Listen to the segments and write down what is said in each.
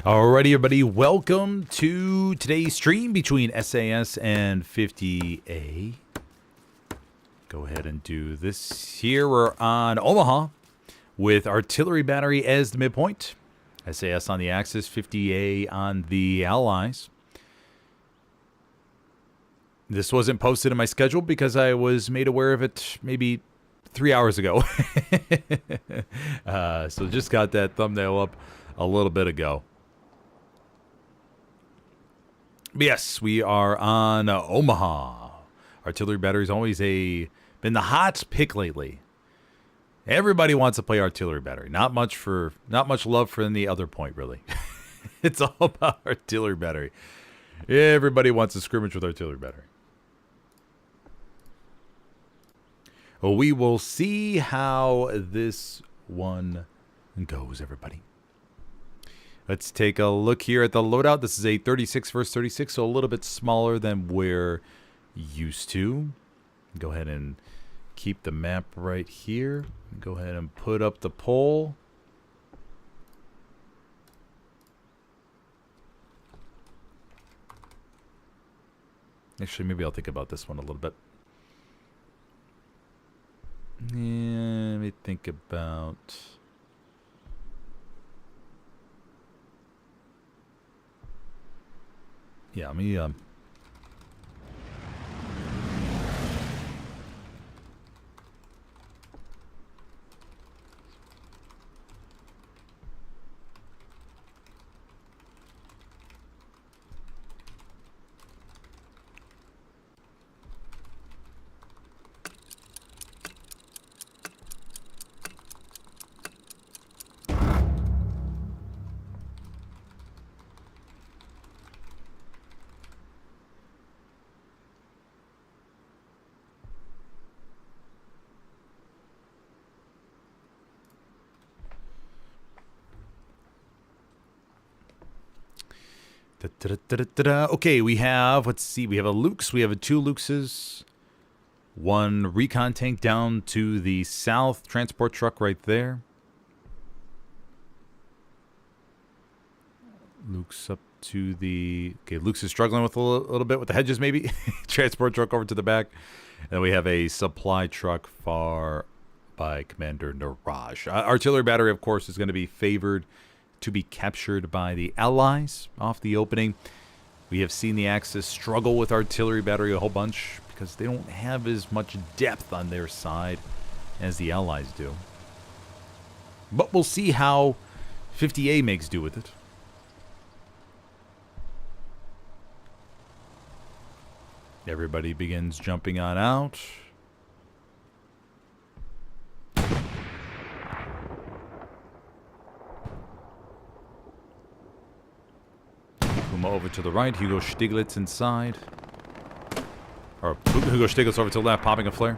Alrighty, everybody, welcome to today's stream between SAS and 50A. Go ahead and do this here. We're on Omaha with artillery battery as the midpoint. SAS on the Axis, 50A on the Allies. This wasn't posted in my schedule because I was made aware of it maybe 3 hours ago. So just got that thumbnail up a little bit ago. But yes, we are on Omaha. Artillery battery's always been the hot pick lately. Everybody wants to play artillery battery. Not much love for any other point, really. It's all about artillery battery. Everybody wants to scrimmage with artillery battery. Well, we will see how this one goes, everybody. Let's take a look here at the loadout. This is a 36 versus 36, so a little bit smaller than we're used to. Go ahead and keep the map right here. Go ahead and put up the poll. Actually, maybe I'll think about this one a little bit. Yeah, let me think about... Yeah, let me Okay, we have, let's see, we have a Lukes, we have two Lukeses, one recon tank down to the south, transport truck right there. Luke's up to the, okay, Luke's is struggling with a little bit with the hedges maybe. Transport truck over to the back. And we have a supply truck far by Commander Niraj. Artillery battery, of course, is going to be favored to be captured by the Allies off the opening. We have seen the Axis struggle with artillery battery a whole bunch because they don't have as much depth on their side as the Allies do. But we'll see how 50A makes do with it. Everybody begins jumping on out. Over to the right, Hugo Stiglitz inside. Or Hugo Stiglitz over to the left, popping a flare.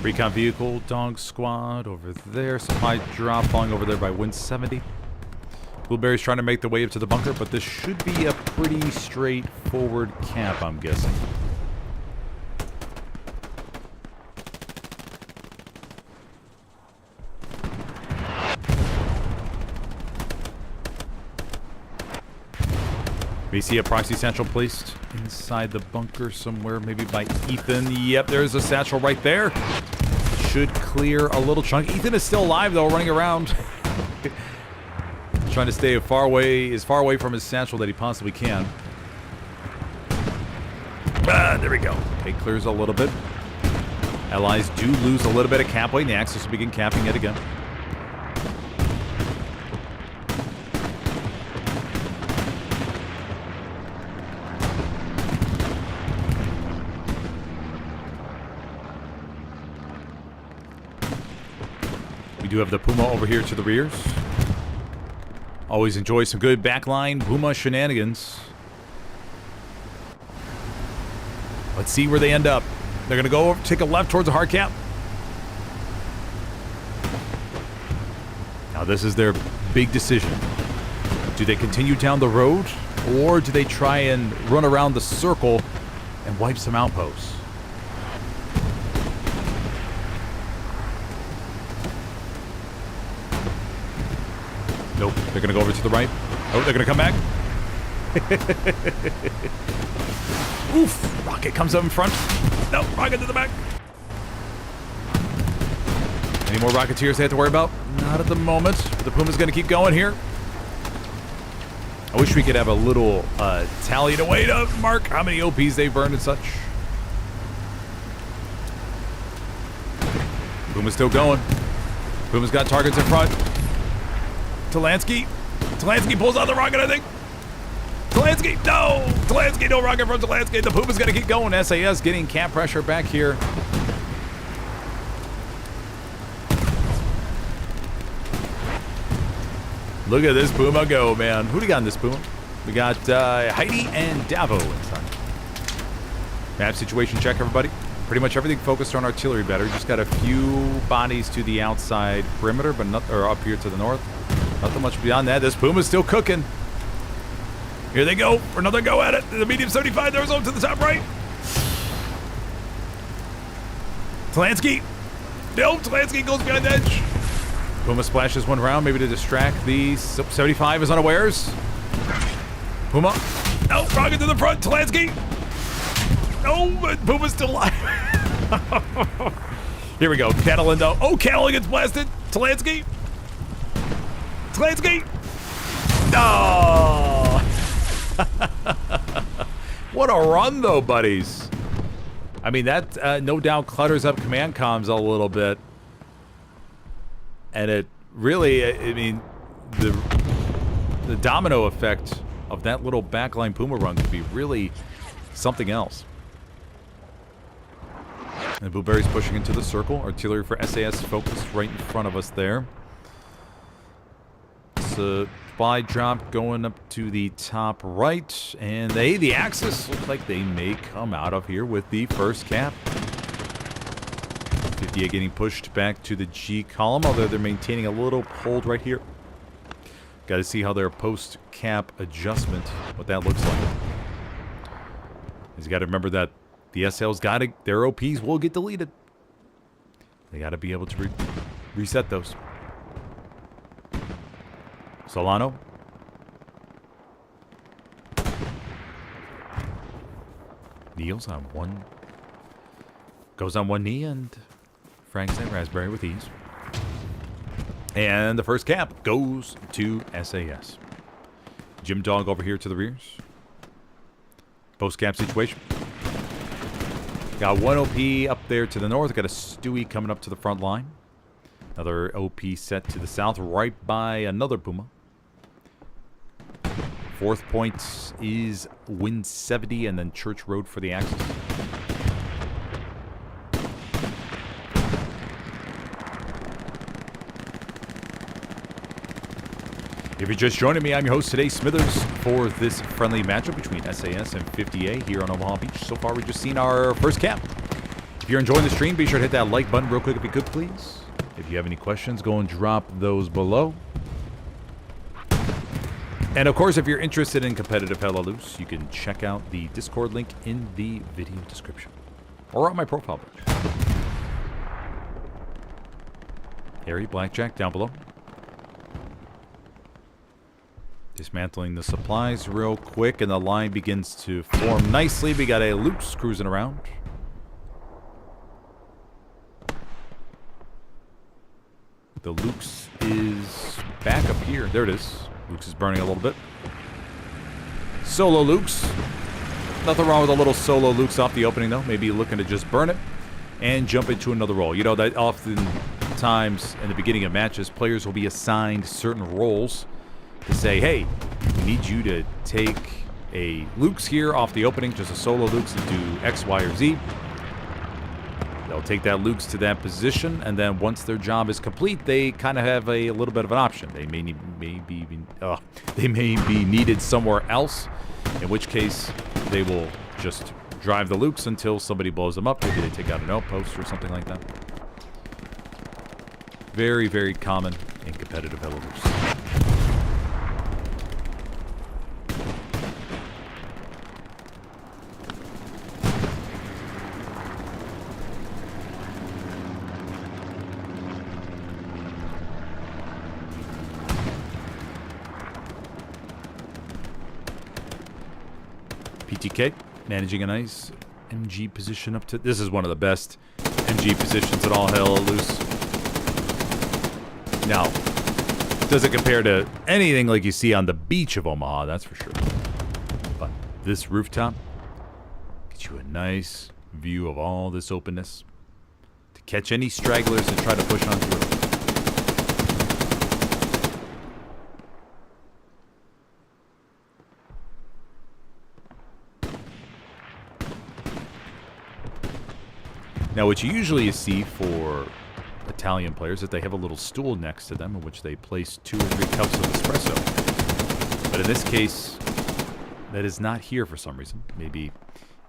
Recon vehicle, dog squad over there. Supply drop falling over there by Win 70. Blueberry's trying to make their way up to the bunker, but this should be a pretty straightforward camp, I'm guessing. We see a proxy satchel placed inside the bunker somewhere, maybe by Ethan. Yep, there's a satchel right there. Should clear a little chunk. Ethan is still alive, though, running around. Trying to stay as far away from his satchel that he possibly can. There we go. Okay, clears a little bit. Allies do lose a little bit of cap weight, and the Axis will begin capping yet again. We do have the Puma over here to the rears. Always enjoy some good backline Puma shenanigans. Let's see where they end up. They're going to go over, take a left towards a hard cap. Now this is their big decision. Do they continue down the road, or do they try and run around the circle and wipe some outposts? Nope, they're going to go over to the right. Oh, they're going to come back. Oof, rocket comes up in front. No, rocket to the back. Any more Rocketeers they have to worry about? Not at the moment. The Puma's going to keep going here. I wish we could have a little tallied away to mark how many OPs they've burned and such. Puma's still going. Puma's got targets in front. Talansky pulls out the rocket, I think. Talansky, no! Talansky, no rocket from Talansky. The Puma's going to keep going. SAS getting cap pressure back here. Look at this Puma go, man. Who do we got in this Puma? We got Heidi and Davo inside. Map situation check, everybody. Pretty much everything focused on artillery better. Just got a few bodies to the outside perimeter, but not, or up here to the north. Nothing much beyond that. This Puma's still cooking. Here they go for another go at it. The medium 75, there's over to the top right. Talansky. No, Talansky goes behind the edge. Puma splashes one round, maybe to distract. The 75 is unawares. Puma. No, rocket to the front. Talansky. No, but Puma's still alive. Here we go. Catalan, though. Oh, Catalan gets blasted. Talansky. Talansky. No. What a run, though, buddies. I mean, that no doubt clutters up command comms a little bit. And it really, I mean, the domino effect of that little backline Puma run could be really something else. And Blueberry's pushing into the circle. Artillery for SAS focused right in front of us there. Supply drop going up to the top right. And the Axis look like they may come out of here with the first cap. 58 getting pushed back to the G column, although they're maintaining a little hold right here. Got to see how their post-cap adjustment, what that looks like. You got to remember that the SL's got to, their OPs will get deleted. They got to be able to reset those. Solano. Kneels on one. Goes on one knee and franks that raspberry with ease. And the first cap goes to SAS. Jim Dog over here to the rears. Post-cap situation. Got one OP up there to the north. Got a Stewie coming up to the front line. Another OP set to the south, right by another Puma. Fourth point is Wind 70 and then Church Road for the Axis. If you're just joining me, I'm your host today, Smithers, for this friendly matchup between SAS and 50A here on Omaha Beach. So far, we've just seen our first cap. If you're enjoying the stream, be sure to hit that like button real quick if you could, please. If you have any questions, go and drop those below. And of course, if you're interested in competitive Hella Loose, you can check out the Discord link in the video description. Or on my profile page. Harry, Blackjack, down below. Dismantling the supplies real quick, and the line begins to form nicely. We got a Luke's cruising around. The Luke's is back up here. There it is. Luke's is burning a little bit. Solo Luke's. Nothing wrong with a little solo Luke's off the opening, though. Maybe looking to just burn it and jump into another role. You know, that oftentimes in the beginning of matches, players will be assigned certain roles to say, hey, we need you to take a Luke's here off the opening, just a solo Luke's, and do X, Y, or Z. They'll take that Lukes to that position, and then once their job is complete, they kind of have a little bit of an option. They may be needed somewhere else, in which case they will just drive the Lukes until somebody blows them up. Maybe they take out an outpost or something like that. Very, very common in competitive Helios. PTK managing a nice MG position up to... This is one of the best MG positions in all hell loose. Now, does it compare to anything like you see on the beach of Omaha, that's for sure. But this rooftop gets you a nice view of all this openness to catch any stragglers and try to push on through. Now, what you usually see for Italian players is that they have a little stool next to them in which they place 2 or 3 cups of espresso. But in this case, that is not here for some reason. Maybe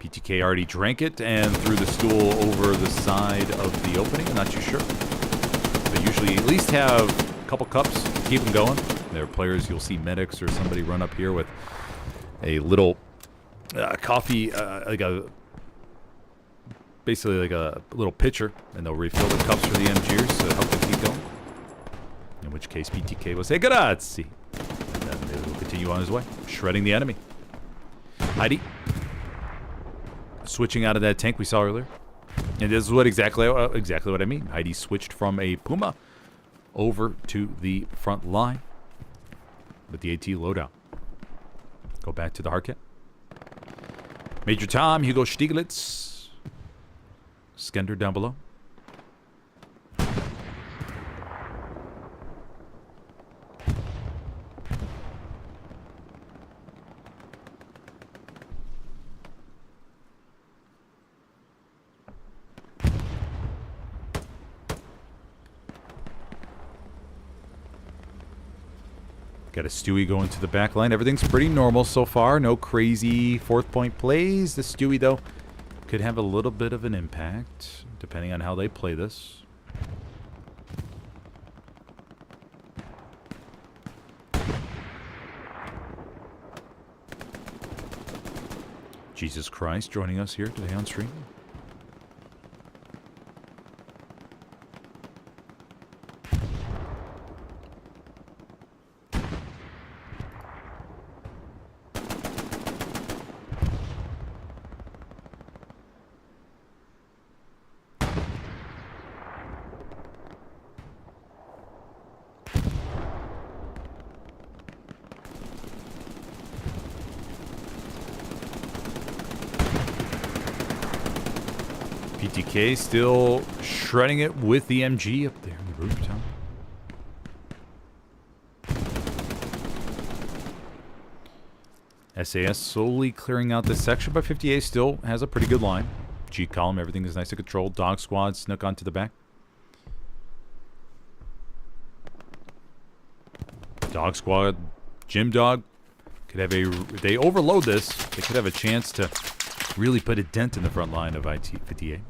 PTK already drank it and threw the stool over the side of the opening. I'm not too sure. They usually at least have a couple cups to keep them going. There are players, you'll see medics or somebody run up here with a little coffee, basically like a little pitcher, and they'll refill the cups for the MGers to help them keep going. In which case, PTK will say, grazie. And then they will continue on his way, shredding the enemy. Heidi, switching out of that tank we saw earlier. And this is what exactly what I mean. Heidi switched from a Puma over to the front line with the AT loadout. Go back to the Hardcat. Major Tom, Hugo Stieglitz. Skender down below. Got a Stewie going to the back line. Everything's pretty normal so far. No crazy 4th point plays. The Stewie, though, could have a little bit of an impact, depending on how they play this. Jesus Christ joining us here today on stream. PTK still shredding it with the MG up there in the rooftop. SAS slowly clearing out this section, but 58 still has a pretty good line. G column, everything is nice and controlled. Dog squad snuck onto the back. Dog squad, Jim Dog could have if they overload this, they could have a chance to really put a dent in the front line of IT-58.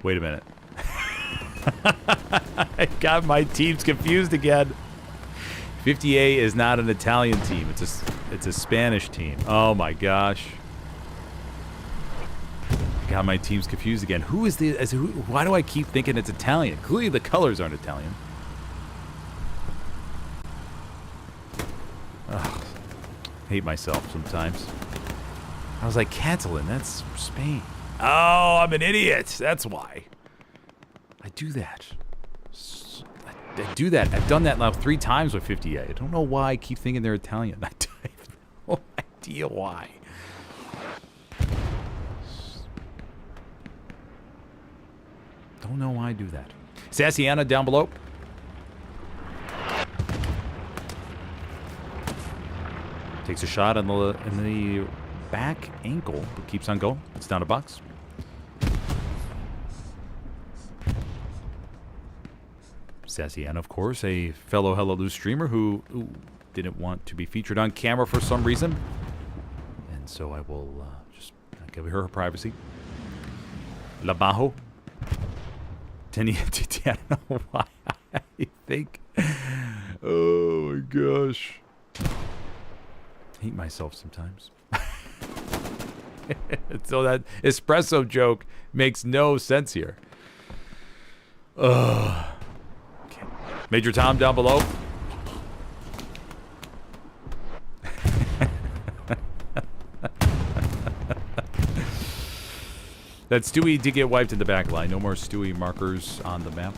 Wait a minute. I got my teams confused again. 50A is not an Italian team. It's a Spanish team. Oh my gosh. I got my teams confused again. Who is the... why do I keep thinking it's Italian? Clearly the colors aren't Italian. Ugh. Hate myself sometimes. I was like, Catalan, that's Spain. Oh, I'm an idiot. That's why. I do that. I do that. I've done that now 3 times with 58. I don't know why I keep thinking they're Italian. idea why. Don't know why I do that. Sassiana down below. Takes a shot in the back ankle, but keeps on going. It's down a box. Sassiana, of course, a fellow Helios streamer who didn't want to be featured on camera for some reason. And so I will just give her privacy. Labajo. I don't know why I think. Oh my gosh. I hate myself sometimes. So that espresso joke makes no sense here. Okay. Major Tom down below. That Stewie did get wiped in the back line. No more Stewie markers on the map.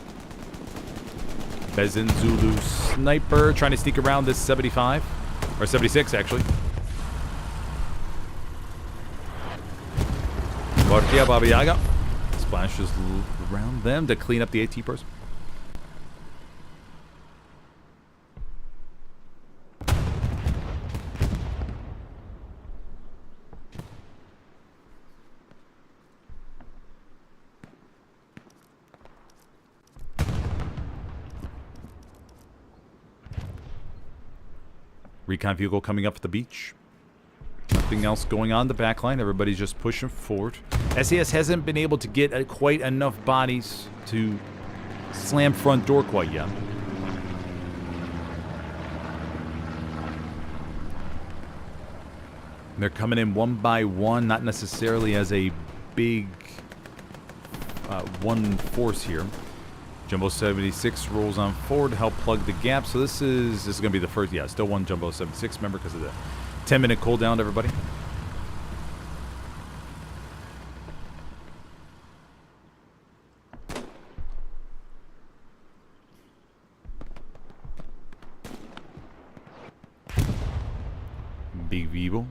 Bezin Zulu Sniper trying to sneak around this 75. Or 76, actually. Borgia Baba Yaga splashes around them to clean up the AT person. Recon vehicle coming up at the beach. Nothing else going on in the back line. Everybody's just pushing forward. SAS hasn't been able to get quite enough bodies to slam front door quite yet. They're coming in one by one, not necessarily as a big one force here. Jumbo 76 rolls on forward to help plug the gap. So this is going to be the first, yeah, still one Jumbo 76 member because of the 10-minute cooldown to everybody. Big Vivo.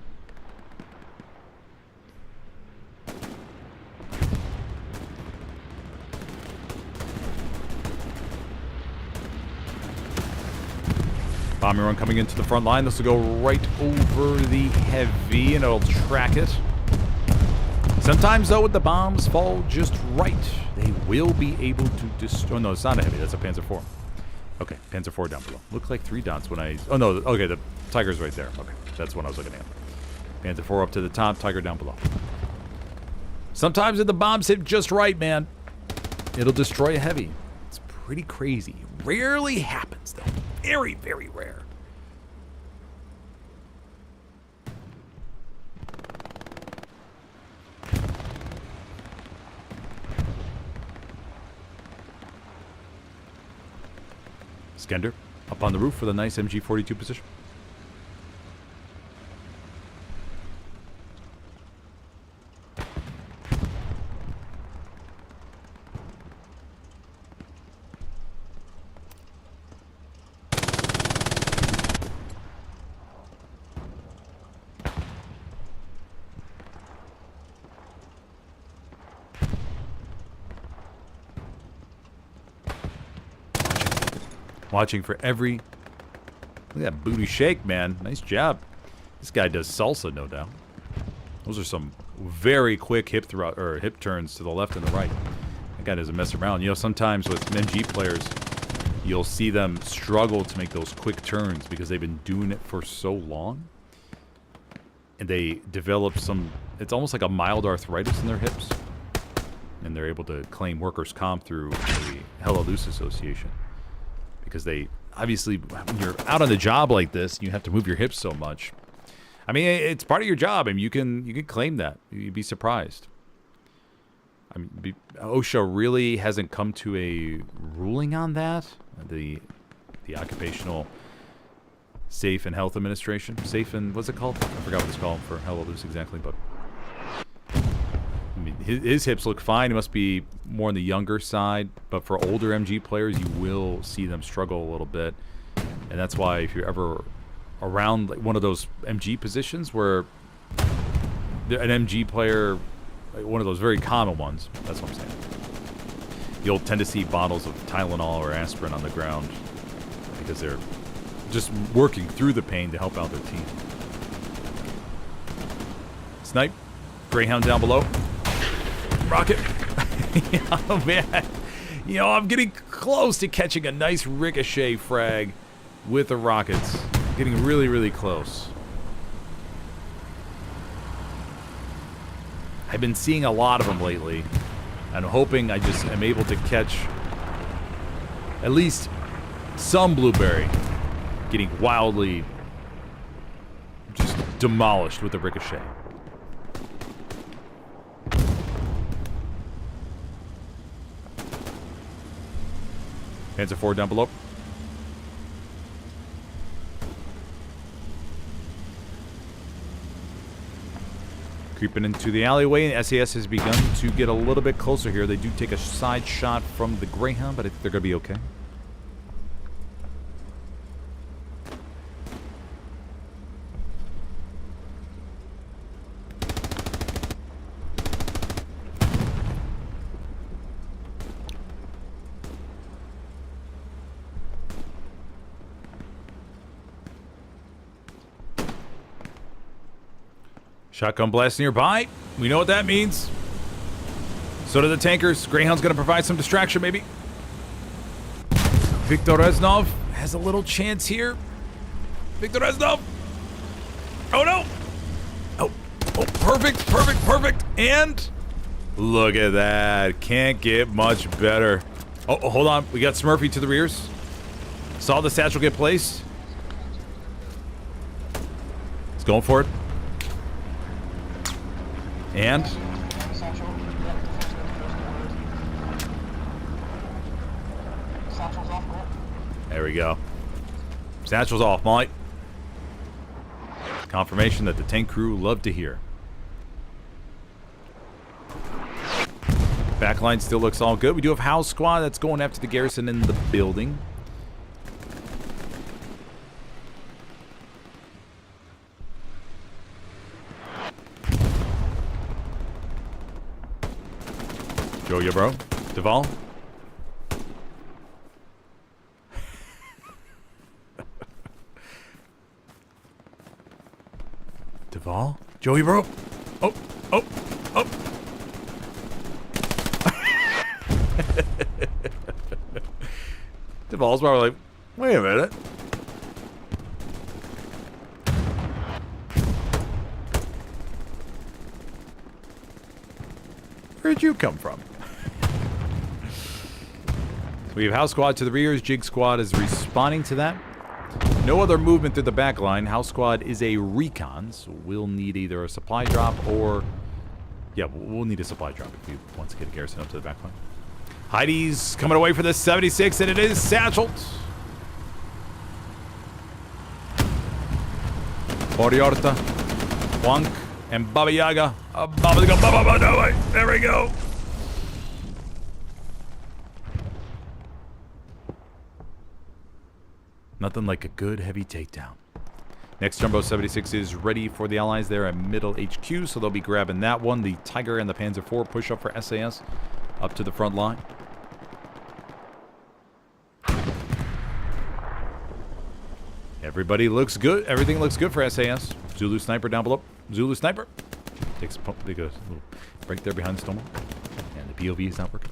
Bombing run coming into the front line. This will go right over the heavy and it'll track it. Sometimes, though, the bombs fall just right. They will be able to destroy. Oh, no, it's not a heavy. That's a Panzer IV. Okay, Panzer IV down below. Looked like 3 dots when I... Oh, no. Okay, the Tiger's right there. Okay, that's what I was looking at. Panzer IV up to the top, Tiger down below. Sometimes if the bombs hit just right, man, it'll destroy a heavy. It's pretty crazy. Rarely happens, though. Very, very rare. Skender up on the roof with a nice MG42 position. Watching for every... Look at that booty shake, man. Nice job. This guy does salsa, no doubt. Those are some very quick hip turns to the left and the right. That guy doesn't mess around. You know, sometimes with MG players, you'll see them struggle to make those quick turns because they've been doing it for so long. And they develop some... It's almost like a mild arthritis in their hips. And they're able to claim workers' comp through the Helios Association. Because they, obviously, when you're out on the job like this, you have to move your hips so much. I mean, it's part of your job, and you can claim that. You'd be surprised. I mean, OSHA really hasn't come to a ruling on that. The Occupational Safe and Health Administration. Safe and, what's it called? I forgot what it's called for Helios exactly, but... I mean, his hips look fine. He must be more on the younger side. But for older MG players, you will see them struggle a little bit. And that's why if you're ever around like one of those MG positions where an MG player, like one of those very common ones. That's what I'm saying. You'll tend to see bottles of Tylenol or aspirin on the ground because they're just working through the pain to help out their team. Snipe. Greyhound down below. Rocket. Oh, man. You know, I'm getting close to catching a nice ricochet frag with the rockets. Getting really, really close. I've been seeing a lot of them lately. I'm hoping I just am able to catch at least some blueberry getting wildly just demolished with the ricochet. Panzer IV down below. Creeping into the alleyway, and SAS has begun to get a little bit closer here. They do take a side shot from the Greyhound, but I think they're going to be okay. Shotgun blast nearby. We know what that means. So do the tankers. Greyhound's going to provide some distraction, maybe. Viktor Reznov has a little chance here. Viktor Reznov. Oh, no. Oh, perfect, perfect, perfect. And look at that. Can't get much better. Oh, hold on. We got Smurfy to the rears. Saw the satchel get placed. He's going for it. And there we go. Satchel's off, Molly. Confirmation that the tank crew love to hear. Backline still looks all good. We do have House Squad that's going after the garrison in the building. Go, ya, bro. Duval. Duval? Joey, bro. Oh. Duval's probably like, wait a minute. Where'd you come from? We have House Squad to the rears. Jig Squad is responding to that. No other movement through the back line. House Squad is a recon, so we'll need either a supply drop or... yeah, we'll need a supply drop if we want to get a garrison up to the back line. Heidi's coming away for this 76, and it is satcheled. Oriorta, Wonk, and Baba Yaga. There we go. Nothing like a good heavy takedown. Next Jumbo 76 is ready for the Allies there at Middle HQ, so they'll be grabbing that one. The Tiger and the Panzer IV push up for SAS up to the front line. Everybody looks good. Everything looks good for SAS. Zulu Sniper down below. Zulu Sniper. Takes a little break there behind the Stonewall. And the POV is not working.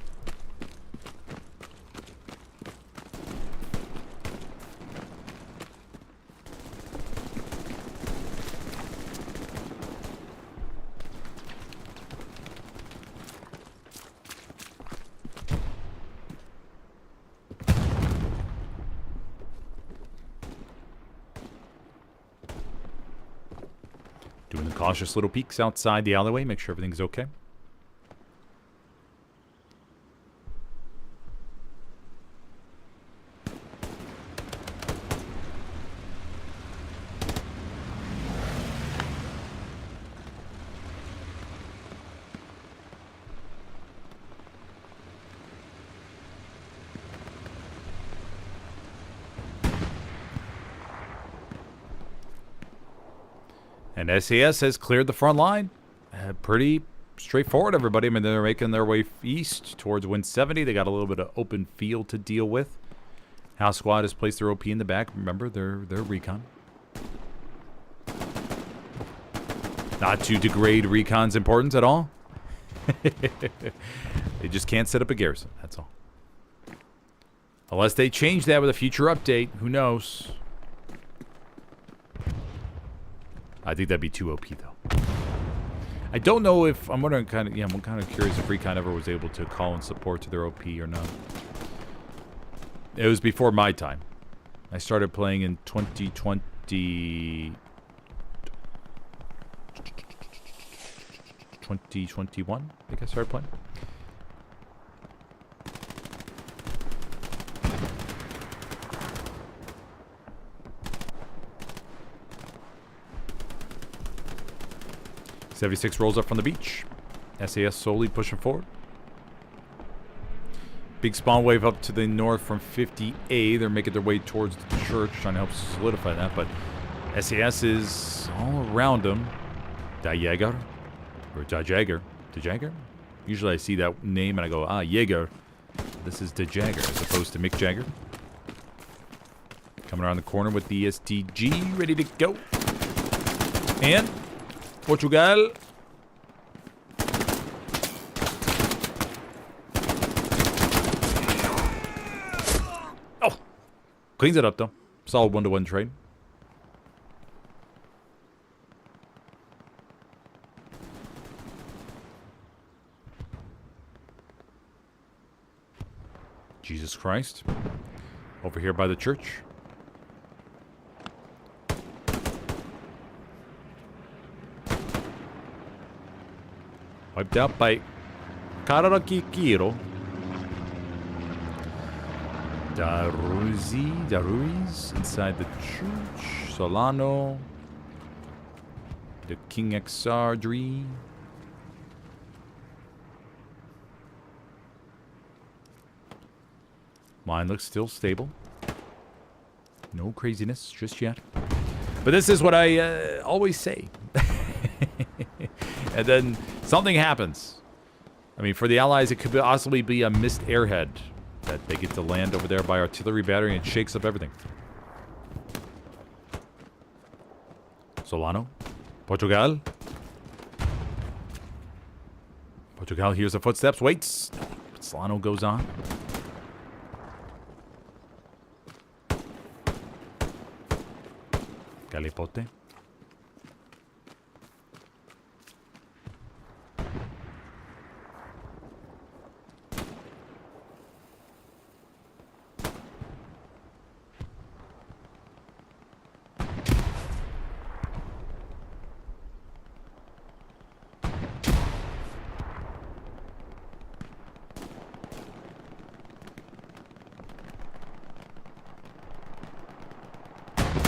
Doing the cautious little peeks outside the alleyway, make sure everything's okay. And SAS has cleared the front line. Pretty straightforward, everybody. I mean, they're making their way east towards Win 70. They got a little bit of open field to deal with. House Squad has placed their OP in the back. Remember, they're recon. Not to degrade recon's importance at all. They just can't set up a garrison. That's all. Unless they change that with a future update. Who knows? I think that'd be too OP, though. I don't know if... I'm wondering kind of... Yeah, I'm kind of curious if Recon ever was able to call in support to their OP or not. It was before my time. I started playing in 2020... 2021, I think I started playing. '76 rolls up from the beach. SAS slowly pushing forward. Big spawn wave up to the north from 50A. They're making their way towards the church, trying to help solidify that. But SAS is all around them. Jaeger. Or Jaeger. Jaeger? Usually I see that name and I go, Jaeger. This is Jaeger as opposed to Mick Jagger. Coming around the corner with the STG, ready to go. And Portugal. Oh! Cleans it up though. Solid 1-to-1 trade. Jesus Christ. Over here by the church. Wiped out by Karakikiro. Daruiz inside the church. Solano. The King XR Dree. Mine looks still stable. No craziness just yet. But this is what I always say. And then something happens. I mean, for the Allies, it could possibly be a missed airhead that they get to land over there by artillery battery and shakes up everything. Solano. Portugal. Portugal hears the footsteps, waits. Solano goes on. Galipote.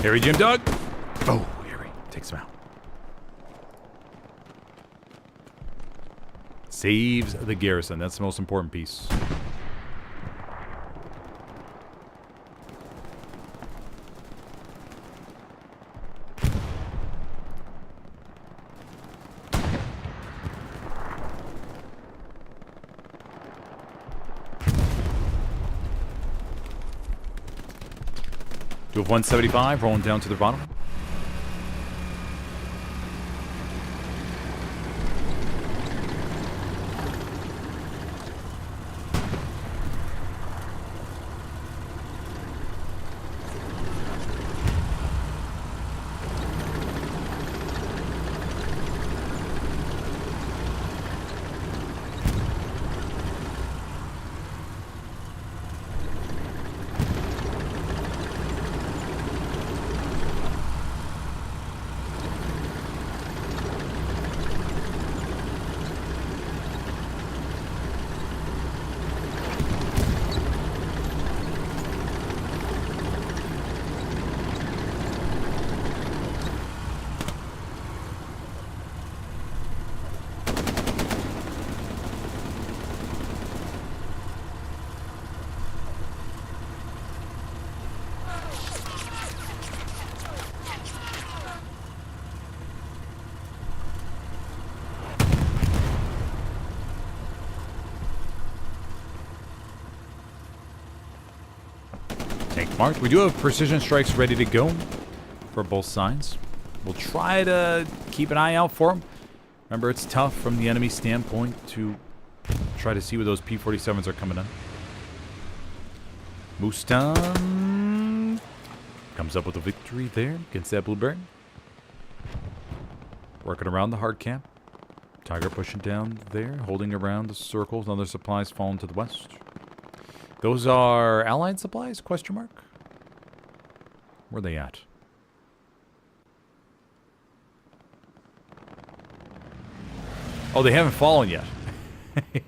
Harry Jim Dog. Oh, Harry takes him out. Saves the garrison. That's the most important piece. To have 175, rolling down to the bottom. Tank marked. We do have precision strikes ready to go for both sides. We'll try to keep an eye out for them. Remember, it's tough from the enemy standpoint to try to see where those P-47s are coming in. Mustan comes up with a victory there against that blueberry. Working around the hard cap. Tiger pushing down there, holding around the circles. Other supplies falling to the west. Those are Allied supplies? Question mark. Where are they at? Oh, they haven't fallen yet.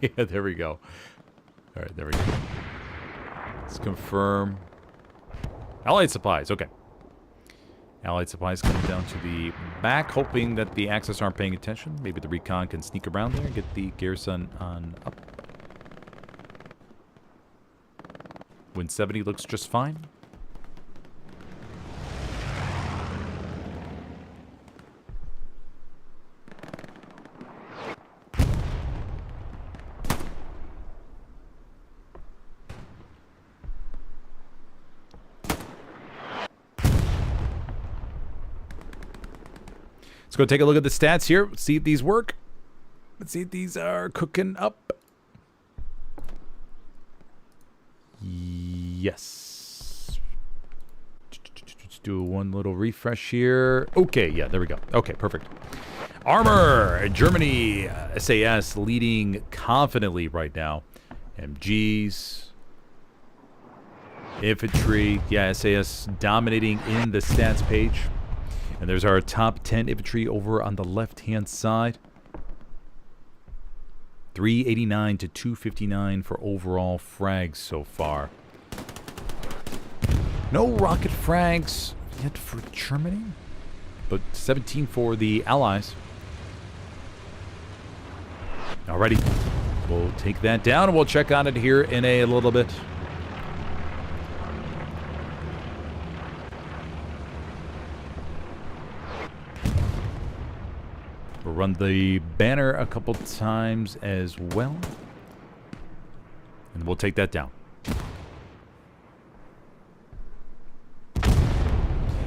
Yeah, there we go. All right, there we go. Let's confirm. Allied supplies, okay. Allied supplies coming down to the back, hoping that the Axis aren't paying attention. Maybe the recon can sneak around there and get the garrison on up. Win 70 looks just fine. Let's go take a look at the stats here. Let's see if these work. Let's see if these are cooking up. Yes. Let's do one little refresh here. Okay, yeah, there we go. Okay, perfect. Armor, Germany, SAS leading confidently right now. MGs, infantry, yeah, SAS dominating in the stats page. And there's our top 10 infantry over on the left-hand side. 389 to 259 for overall frags so far. No rocket frags yet for Germany, but 17 for the Allies. Alrighty, we'll take that down and we'll check on it here in a little bit. We'll run the banner a couple times as well. And we'll take that down.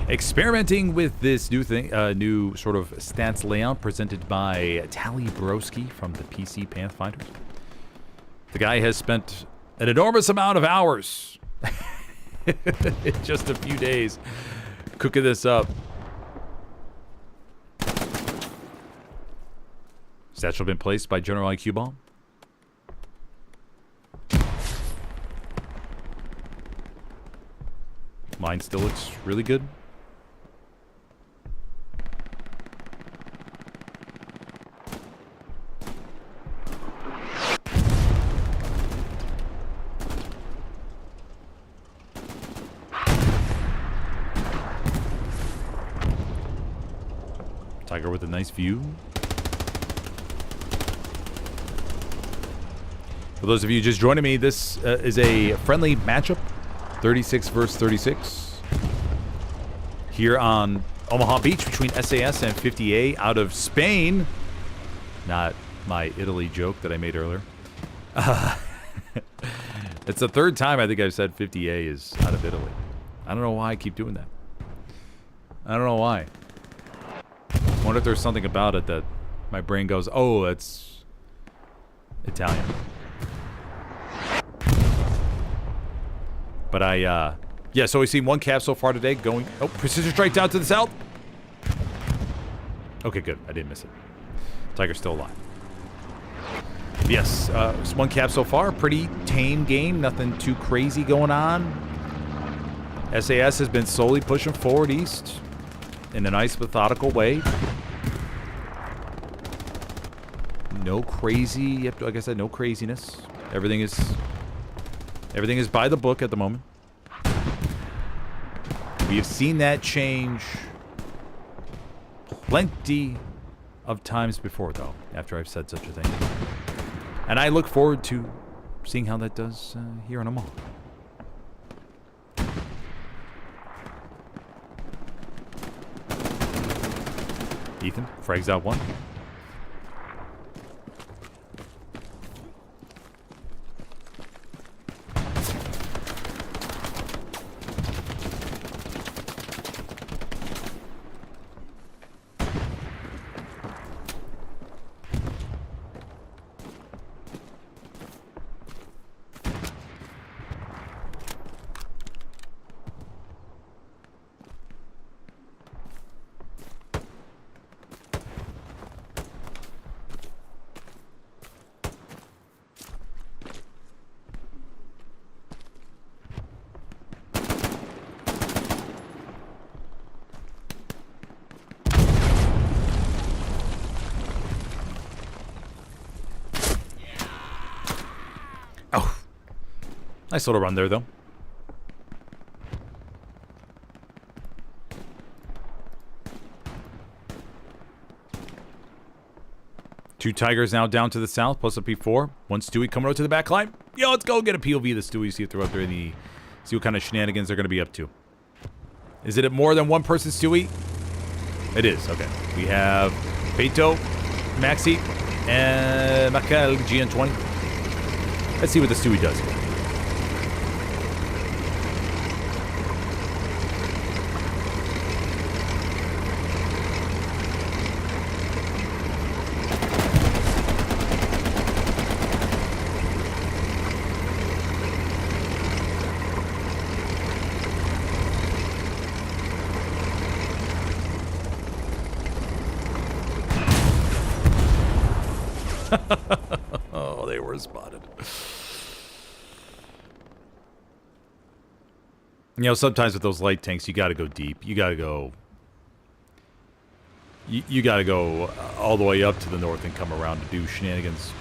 Experimenting with this new thing, new sort of stats layout presented by Tally Broski from the PC Pathfinders. The guy has spent an enormous amount of hours in just a few days cooking this up. Satchel been placed by General IQ Bomb. Mine still looks really good. Tiger with a nice view. For those of you just joining me, this is a friendly matchup, 36 versus 36, here on Omaha Beach between SAS and 50A out of Spain. Not my Italy joke that I made earlier. It's the third time I think I've said 50A is out of Italy. I don't know why I keep doing that. I don't know why. I wonder if there's something about it that my brain goes, oh, it's Italian. But yeah, so we've seen one cap so far today going, oh, precision strike down to the south. Okay, good. I didn't miss it. Tiger's still alive. Yes, one cap so far. Pretty tame game. Nothing too crazy going on. SAS has been slowly pushing forward east in a nice methodical way. No crazy, like I said, no craziness. Everything is by the book at the moment. We have seen that change plenty of times before, though, after I've said such a thing. And I look forward to seeing how that does here in Omaha. Ethan, frags out one. Nice little run there, though. Two Tigers now down to the south, plus a P4. One Stewie coming out to the back line. Yo, let's go get a POV of the Stewie. See if they're out there in the... See what kind of shenanigans they're going to be up to. Is it more than one person Stewie? It is, okay. We have Beto, Maxi, and Macal GN20. Let's see what the Stewie does here. Oh, they were spotted. You know, sometimes with those light tanks, you got to go deep. You got to go... You got to go all the way up to the north and come around to do shenanigans.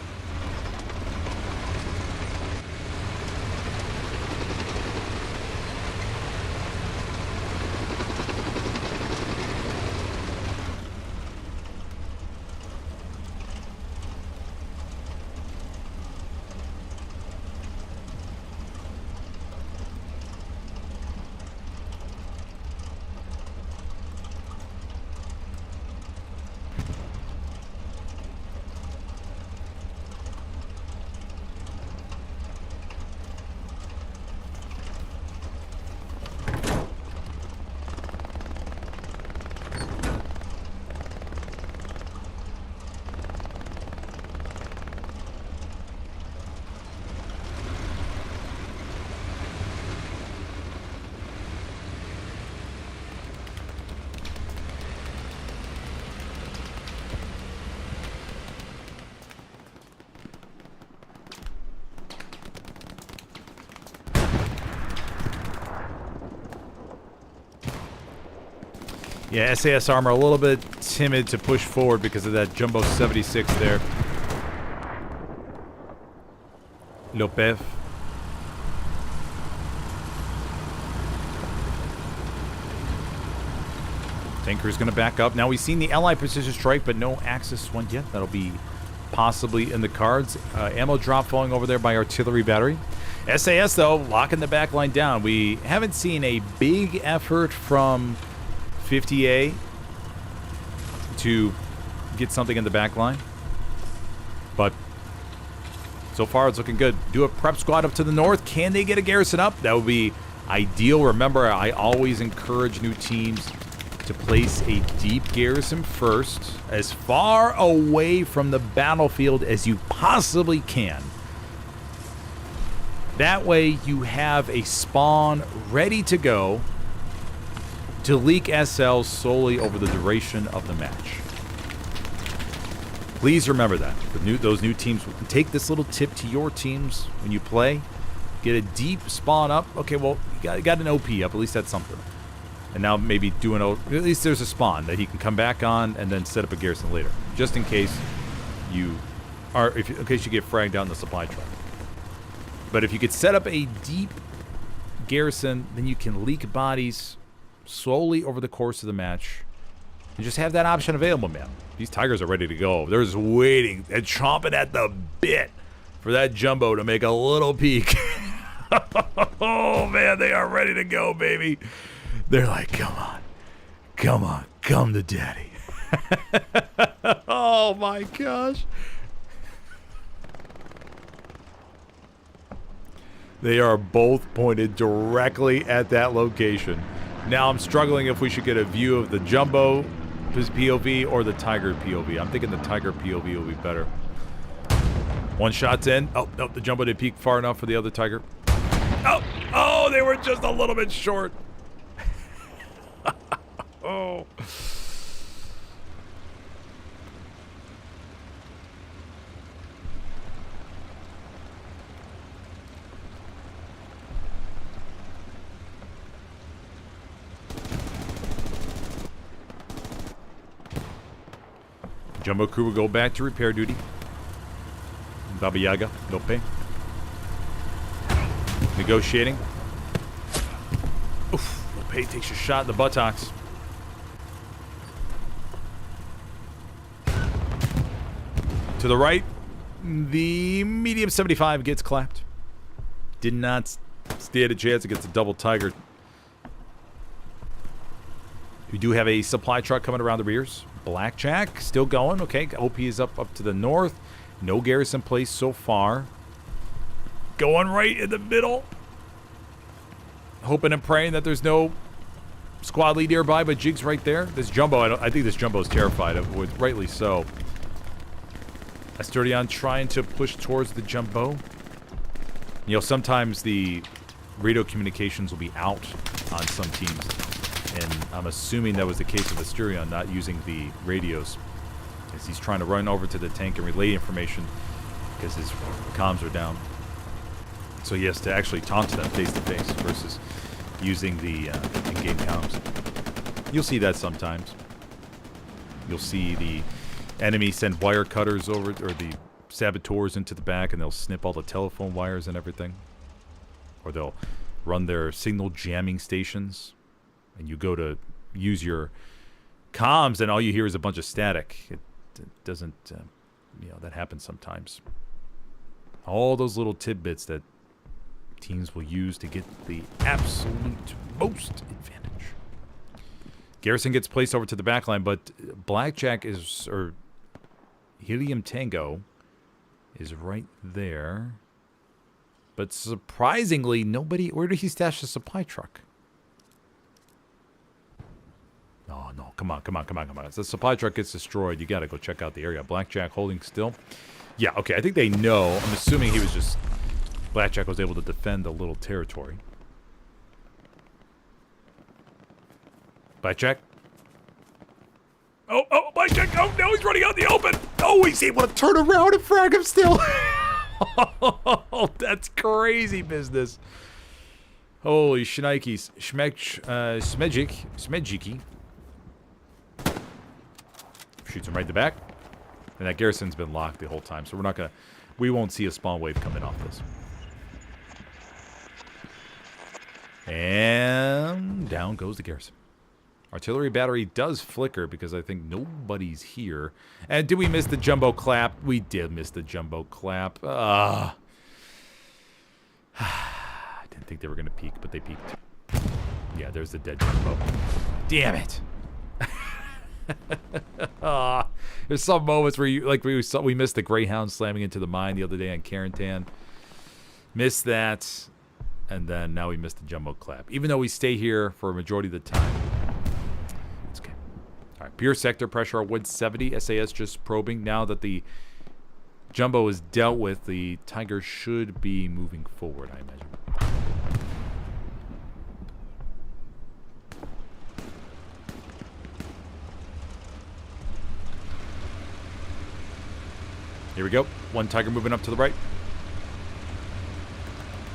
Yeah, SAS armor a little bit timid to push forward because of that Jumbo 76 there. Lopez. Tanker's going to back up. Now we've seen the Allied precision strike, but no Axis one yet. That'll be possibly in the cards. Ammo drop falling over there by artillery battery. SAS, though, locking the back line down. We haven't seen a big effort from 50A to get something in the back line, but so far it's looking good. Do a prep squad up to the north. Can they get a garrison up? That would be ideal. Remember, I always encourage new teams to place a deep garrison first, as far away from the battlefield as you possibly can. That way you have a spawn ready to go to leak SLs solely over the duration of the match. Please remember that. Those new teams, take this little tip to your teams when you play. Get a deep spawn up. Okay, well, you got an OP up. At least that's something. And now maybe at least there's a spawn that he can come back on and then set up a garrison later. Just in case in case you get fragged down the supply truck. But if you could set up a deep garrison, then you can leak bodies slowly over the course of the match and just have that option available, man. These Tigers are ready to go. They're just waiting and chomping at the bit for that Jumbo to make a little peek. Oh, man, they are ready to go, baby. They're like, come to daddy. Oh, my gosh. They are both pointed directly at that location. Now I'm struggling if we should get a view of the Jumbo POV or the Tiger POV. I'm thinking the Tiger POV will be better. One shot's in. Oh, no, the Jumbo didn't peek far enough for the other Tiger. Oh, they were just a little bit short. Oh. Jumbo crew will go back to repair duty. Baba Yaga, Lope. Negotiating. Oof. Lopay takes a shot in the buttocks. To the right, the medium 75 gets clapped. Did not stand a chance against a double Tiger. We do have a supply truck coming around the rears. Blackjack still going. Okay, OP is up to the north. No garrison place so far. Going right in the middle. Hoping and praying that there's no squad lead nearby, but Jig's right there. This Jumbo, I think this Jumbo is terrified of, rightly so. Asturdion trying to push towards the Jumbo. You know, sometimes the radio communications will be out on some teams. And I'm assuming that was the case with Asturdion not using the radios. As he's trying to run over to the tank and relay information because his comms are down. So he has to actually taunt them face to face versus using the in-game comms. You'll see that sometimes. You'll see the enemy send wire cutters over, or the saboteurs into the back, and they'll snip all the telephone wires and everything. Or they'll run their signal jamming stations, and you go to use your comms, and all you hear is a bunch of static. It doesn't, you know, that happens sometimes. All those little tidbits that teams will use to get the absolute most advantage. Garrison gets placed over to the back line, but Blackjack is, or Helium Tango is right there. But surprisingly, nobody, where did he stash the supply truck? Oh, no, come on. If the supply truck gets destroyed, you got to go check out the area. Blackjack holding still. Yeah, okay, I think they know. I'm assuming he was just, Blackjack was able to defend a little territory. Blackjack. Oh, Blackjack, oh, now he's running out in the open. Oh, he's able to turn around and frag him still. Oh, that's crazy business. Holy shnikes. Smedjiki. Shoots him right in the back. And that garrison's been locked the whole time, so we're not gonna, we won't see a spawn wave coming off this. And down goes the garrison. Artillery battery does flicker because I think nobody's here. And did we miss the jumbo clap? We did miss the jumbo clap. I didn't think they were going to peek, but they peeked. Yeah, there's the dead jumbo. Damn it. There's some moments where you, like we missed the Greyhound slamming into the mine the other day on Carentan. Missed that. And then now we missed the jumbo clap. Even though we stay here for a majority of the time. It's okay. All right, pure sector pressure at 170. SAS just probing. Now that the jumbo is dealt with, the Tiger should be moving forward, I imagine. Here we go. One Tiger moving up to the right.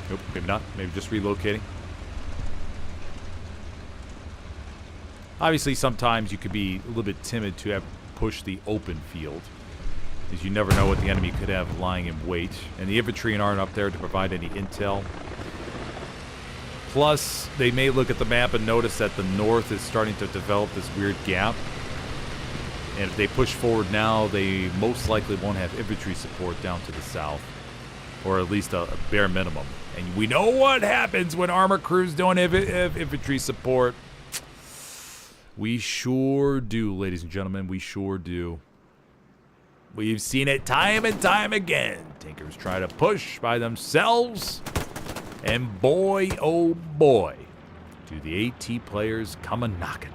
Nope, maybe not. Maybe just relocating. Obviously, sometimes you could be a little bit timid to have push the open field, because you never know what the enemy could have lying in wait. And the infantry aren't up there to provide any intel. Plus, they may look at the map and notice that the north is starting to develop this weird gap. And if they push forward now, they most likely won't have infantry support down to the south. Or at least a bare minimum. And we know what happens when armor crews don't have infantry support. We sure do, ladies and gentlemen. We sure do. We've seen it time and time again. Tankers try to push by themselves. And boy, oh boy, do the AT players come a-knocking.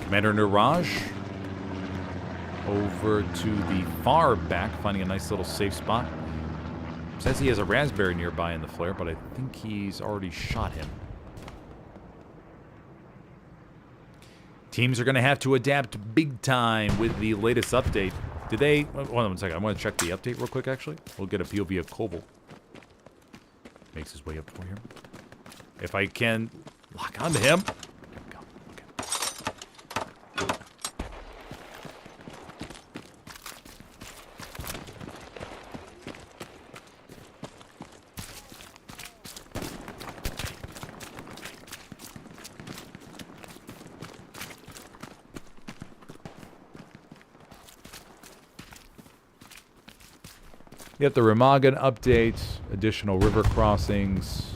Commander Niraj over to the far back, finding a nice little safe spot. Says he has a raspberry nearby in the flare, but I think he's already shot him. Teams are going to have to adapt big time with the latest update. Did they... Hold on 1 second. I want to check the update real quick, actually. We'll get a POV of Koval. Makes his way up for him. If I can lock onto him. There we go. Okay. You have the Remagen update, additional river crossings.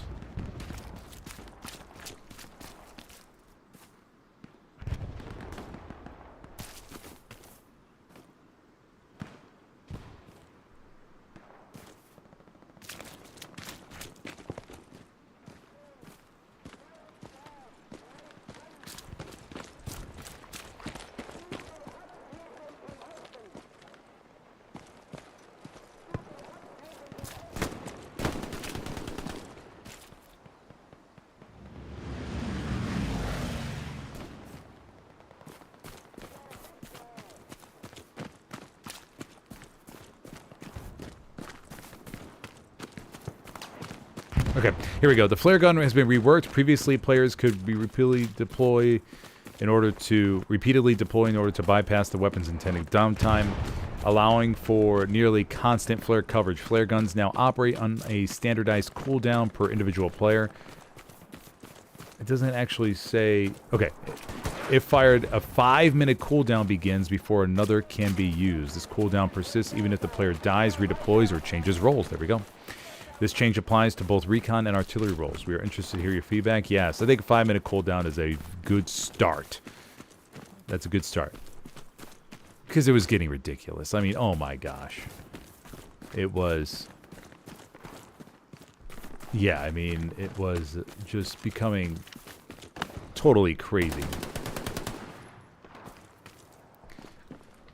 Okay, here we go. The flare gun has been reworked. Previously, players could be repeatedly deploy in order to bypass the weapon's intended downtime, allowing for nearly constant flare coverage. Flare guns now operate on a standardized cooldown per individual player. It doesn't actually say... Okay. If fired, a 5-minute cooldown begins before another can be used. This cooldown persists even if the player dies, redeploys, or changes roles. There we go. This change applies to both recon and artillery roles. We are interested to hear your feedback. Yes, I think a 5-minute cooldown is a good start. That's a good start. Because it was getting ridiculous. I mean, oh my gosh. It was... Yeah, I mean, it was just becoming totally crazy.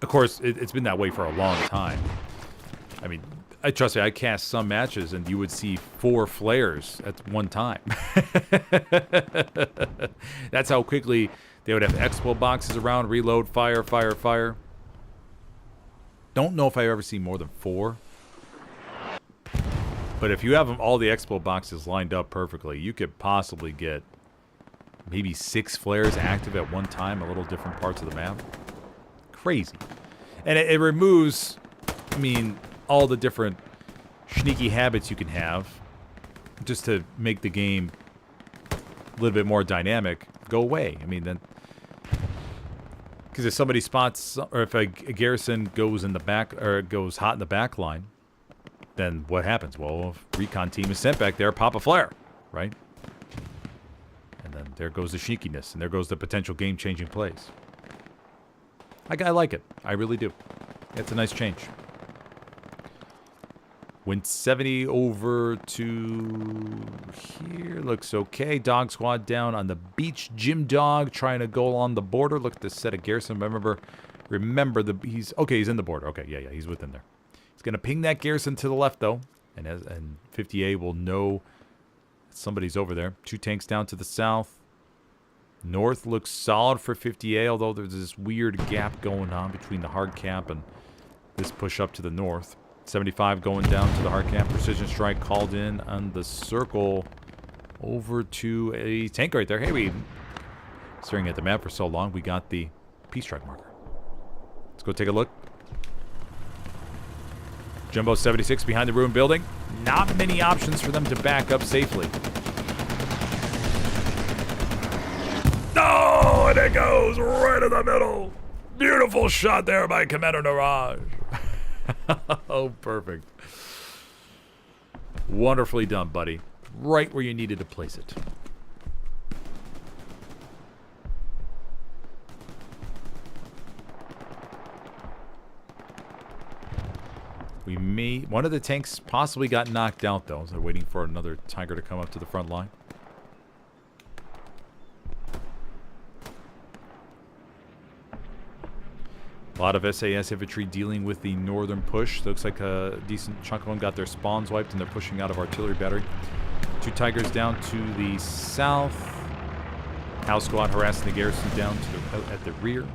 Of course, it's been that way for a long time. I mean... trust me, I cast some matches and you would see 4 flares at one time. That's how quickly they would have expo boxes around, reload, fire, fire, fire. Don't know if I've ever seen more than 4. But if you have all the expo boxes lined up perfectly, you could possibly get maybe 6 flares active at one time, a little different parts of the map. Crazy. And it removes, I mean... all the different sneaky habits you can have just to make the game a little bit more dynamic go away. I mean, then... Because if somebody spots... Or if a garrison goes in the back... Or goes hot in the back line, then what happens? Well, if recon team is sent back there, pop a flare, right? And then there goes the sneakiness, and there goes the potential game-changing plays. I like it. I really do. It's a nice change. Went 70 over to here. Looks okay. Dog squad down on the beach. Jim Dog trying to go along the border. Look at this set of garrison. Remember he's in the border. Okay, yeah, he's within there. He's gonna ping that garrison to the left though, and 50A will know somebody's over there. 2 tanks down to the south. North looks solid for 50A, although there's this weird gap going on between the hard cap and this push up to the north. 75 going down to the hard cap. Precision strike called in on the circle over to a tank right there. Hey, we staring at the map for so long, we got the peace strike marker. Let's go take a look. Jumbo 76 behind the ruined building. Not many options for them to back up safely. No, and it goes right in the middle. Beautiful shot there by Commander Naraj. Oh, perfect. Wonderfully done, buddy. Right where you needed to place it. One of the tanks possibly got knocked out, though. So they're waiting for another Tiger to come up to the front line. A lot of SAS infantry dealing with the northern push. Looks like a decent chunk of them got their spawns wiped and they're pushing out of artillery battery. 2 Tigers down to the south. House squad harassing the garrison down to at the rear.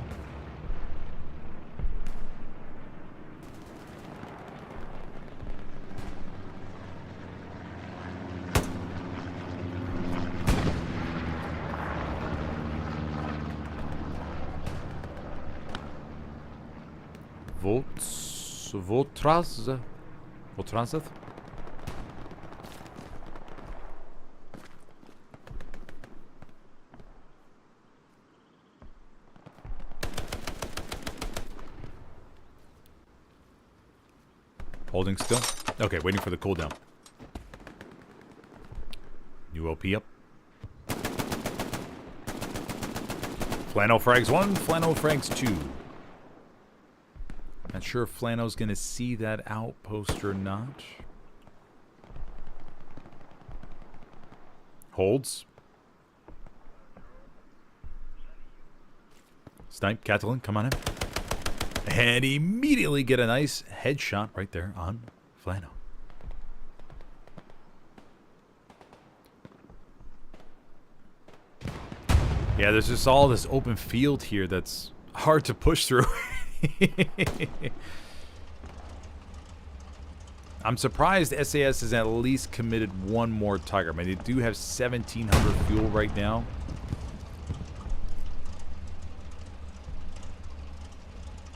Voltrazeth? Holding still. Okay, waiting for the cooldown. New OP up. Flano frags 1, Flano frags 2. Not sure if Flano's going to see that outpost or not. Holds. Snipe, Catalan, come on in. And immediately get a nice headshot right there on Flano. Yeah, there's just all this open field here that's hard to push through. I'm surprised SAS has at least committed one more Tiger. I mean, they do have 1,700 fuel right now.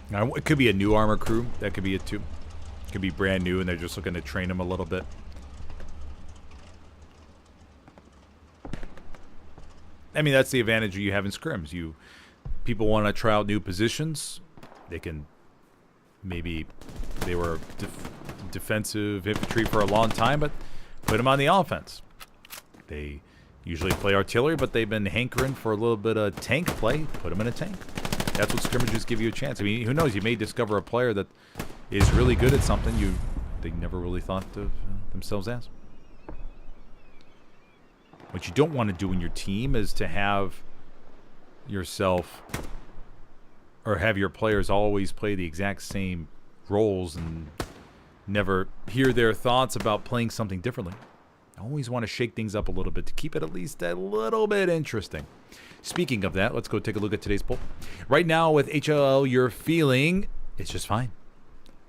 Now, it could be a new armor crew. That could be it too. It could be brand new and they're just looking to train them a little bit. I mean, that's the advantage you have in scrims. People want to try out new positions. They can, maybe they were defensive infantry for a long time, but put them on the offense. They usually play artillery, but they've been hankering for a little bit of tank play. Put them in a tank. That's what scrimmages give you a chance. I mean, who knows? You may discover a player that is really good at something they never really thought of themselves as. What you don't want to do in your team is to have yourself or have your players always play the exact same roles and never hear their thoughts about playing something differently. I always want to shake things up a little bit to keep it at least a little bit interesting. Speaking of that, let's go take a look at today's poll. Right now with HLL, you're feeling it's just fine.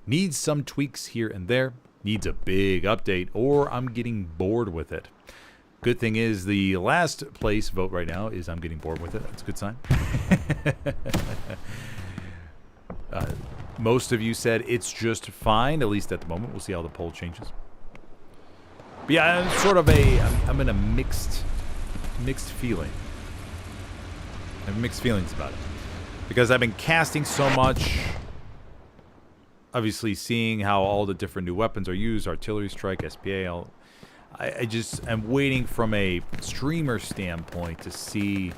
Needs some tweaks here and there. Needs a big update, or I'm getting bored with it. Good thing is the last place vote right now is I'm getting bored with it. That's a good sign. Most of you said it's just fine, at least at the moment. We'll see how the poll changes. But yeah, I'm sort of I'm in a mixed feeling. I have mixed feelings about it. Because I've been casting so much, obviously seeing how all the different new weapons are used, artillery strike, SPA, I just am waiting from a streamer standpoint to see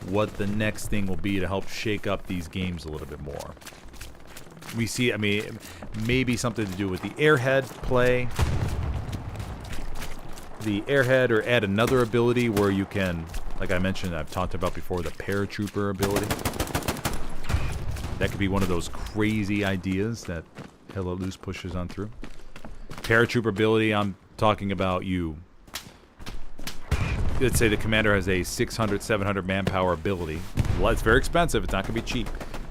what the next thing will be to help shake up these games a little bit more. We see, I mean, maybe something to do with the airhead play. The airhead, or add another ability where you can, like I mentioned, I've talked about before, the paratrooper ability. That could be one of those crazy ideas that Helios pushes on through. Paratrooper ability, I'm talking about let's say the commander has a 600, 700 manpower ability. Well, it's very expensive. It's not going to be cheap.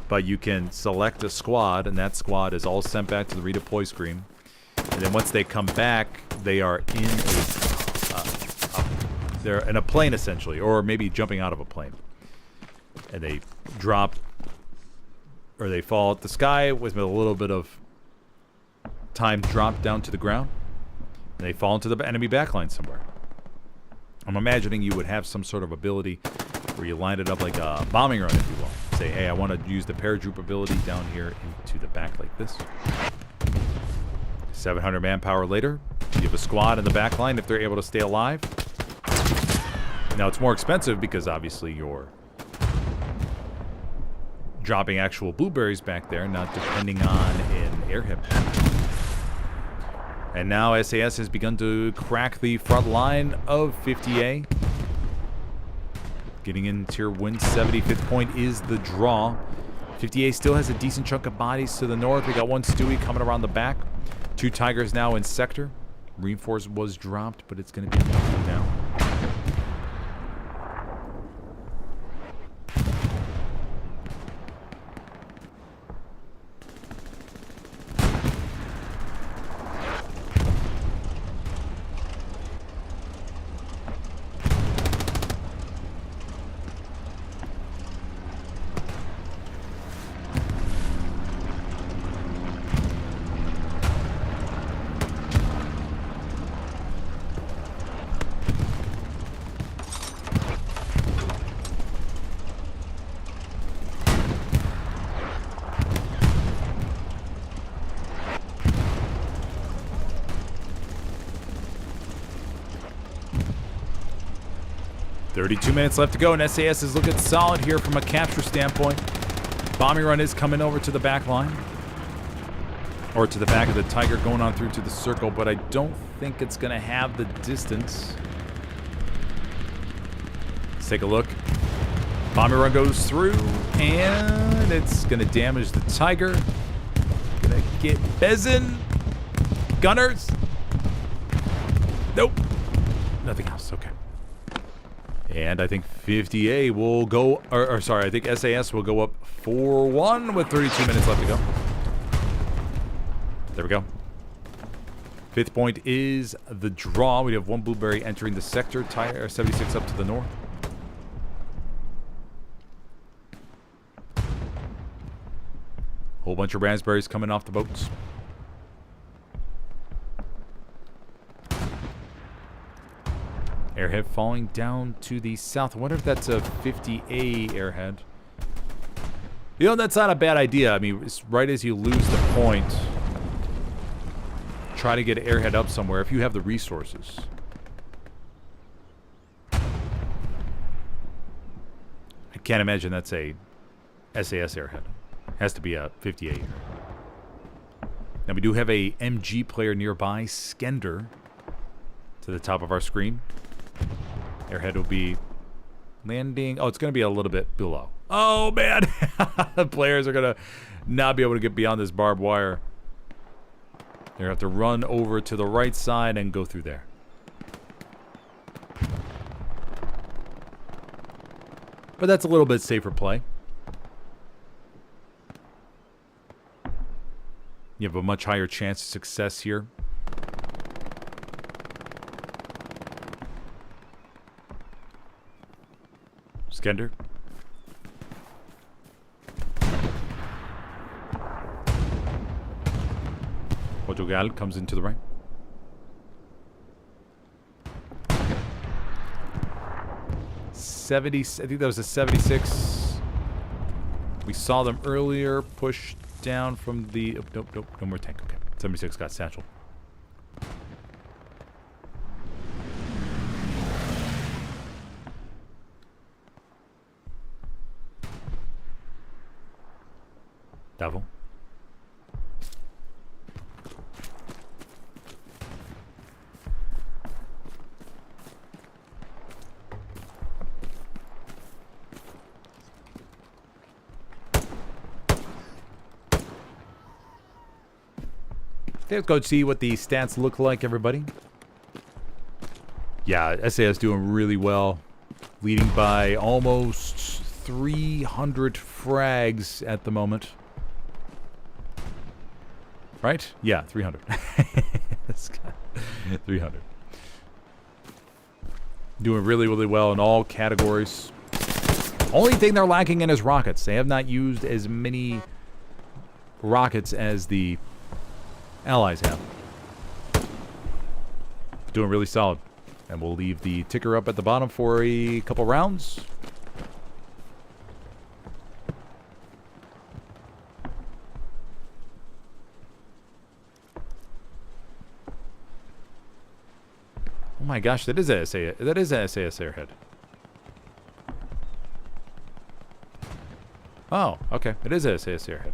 But you can select a squad, and that squad is all sent back to the redeploy screen. And then once they come back, they are they're in a plane, essentially, or maybe jumping out of a plane. And they drop, or they fall at the sky with a little bit of time drop down to the ground. And they fall into the enemy backline somewhere. I'm imagining you would have some sort of ability where you line it up like a bombing run, if you will. Say, hey, I want to use the paratroop ability down here into the back like this. 700 manpower later, you have a squad in the back line if they're able to stay alive. Now, it's more expensive because obviously you're dropping actual blueberries back there, not depending on an airhead. And now SAS has begun to crack the front line of 50A. Getting into your win 75th point is the draw. 50A still has a decent chunk of bodies to the north. We got one Stewie coming around the back. 2 Tigers now in sector. Reinforce was dropped, but it's going to be now. 32 minutes left to go, and SAS is looking solid here from a capture standpoint. Bombing run is coming over to the back line. Or to the back of the Tiger, going on through to the circle, but I don't think it's going to have the distance. Let's take a look. Bombing run goes through, and it's going to damage the Tiger. Going to get Bezin. Gunners. Nope. Nothing else. Okay. And I think 50A will go, or sorry, I think SAS will go up 4-1 with 32 minutes left to go. There we go. Fifth point is the draw. We have one blueberry entering the sector. Tire 76 up to the north. Whole bunch of raspberries coming off the boats. Airhead falling down to the south. I wonder if that's a 50A airhead. You know, that's not a bad idea. I mean, it's right as you lose the point, try to get airhead up somewhere if you have the resources. I can't imagine that's a SAS airhead. Has to be a 50A. Now we do have a MG player nearby, Skender, to the top of our screen. Airhead will be landing. Oh, it's going to be a little bit below. Oh, man. The players are going to not be able to get beyond this barbed wire. They're going to have to run over to the right side and go through there. But that's a little bit safer play. You have a much higher chance of success here. Skender. Portugal comes into the right. I think that was a 76. We saw them earlier push down from the... Oh, nope, no more tank. Okay, 76 got satchel. Devil. Let's go see what the stats look like, everybody. Yeah, SAS doing really well. Leading by almost 300 frags at the moment. Right? Yeah, 300. 300. Doing really, really well in all categories. Only thing they're lacking in is rockets. They have not used as many rockets as the Allies have. Doing really solid. And we'll leave the ticker up at the bottom for a couple rounds. Oh my gosh, that is a SAS airhead. Oh, okay. It is a SAS airhead.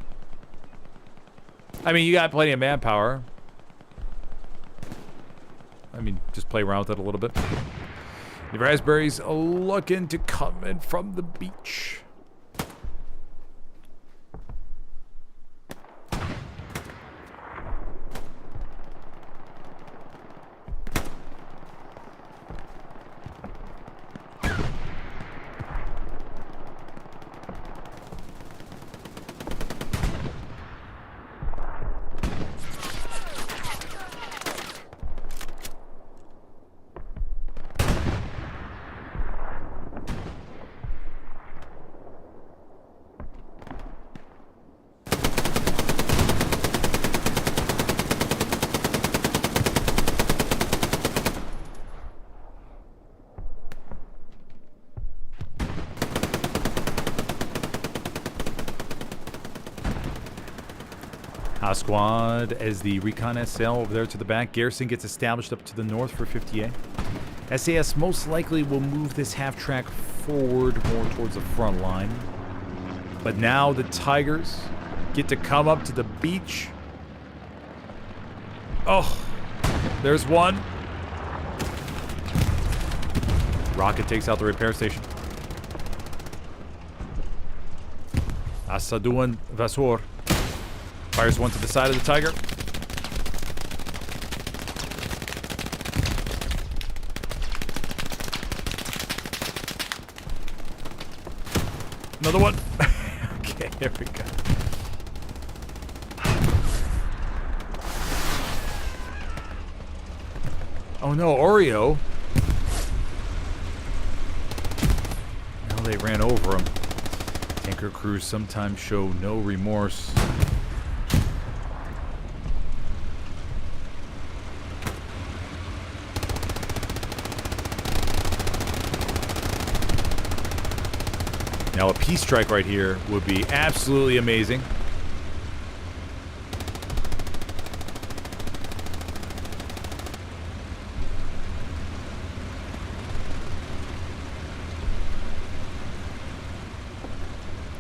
I mean, you got plenty of manpower. I mean, just play around with it a little bit. The raspberries are looking to come in from the beach. Squad as the recon sail over there to the back. Garrison gets established up to the north for 50A. SAS most likely will move this half-track forward more towards the front line. But now the Tigers get to come up to the beach. Oh, there's one. Rocket takes out the repair station. Asaduan Vasor fires one to the side of the Tiger. Another one. Okay, here we go. Oh no, Oreo. Now they ran over him. Tanker crews sometimes show no remorse. Now a peace strike right here would be absolutely amazing.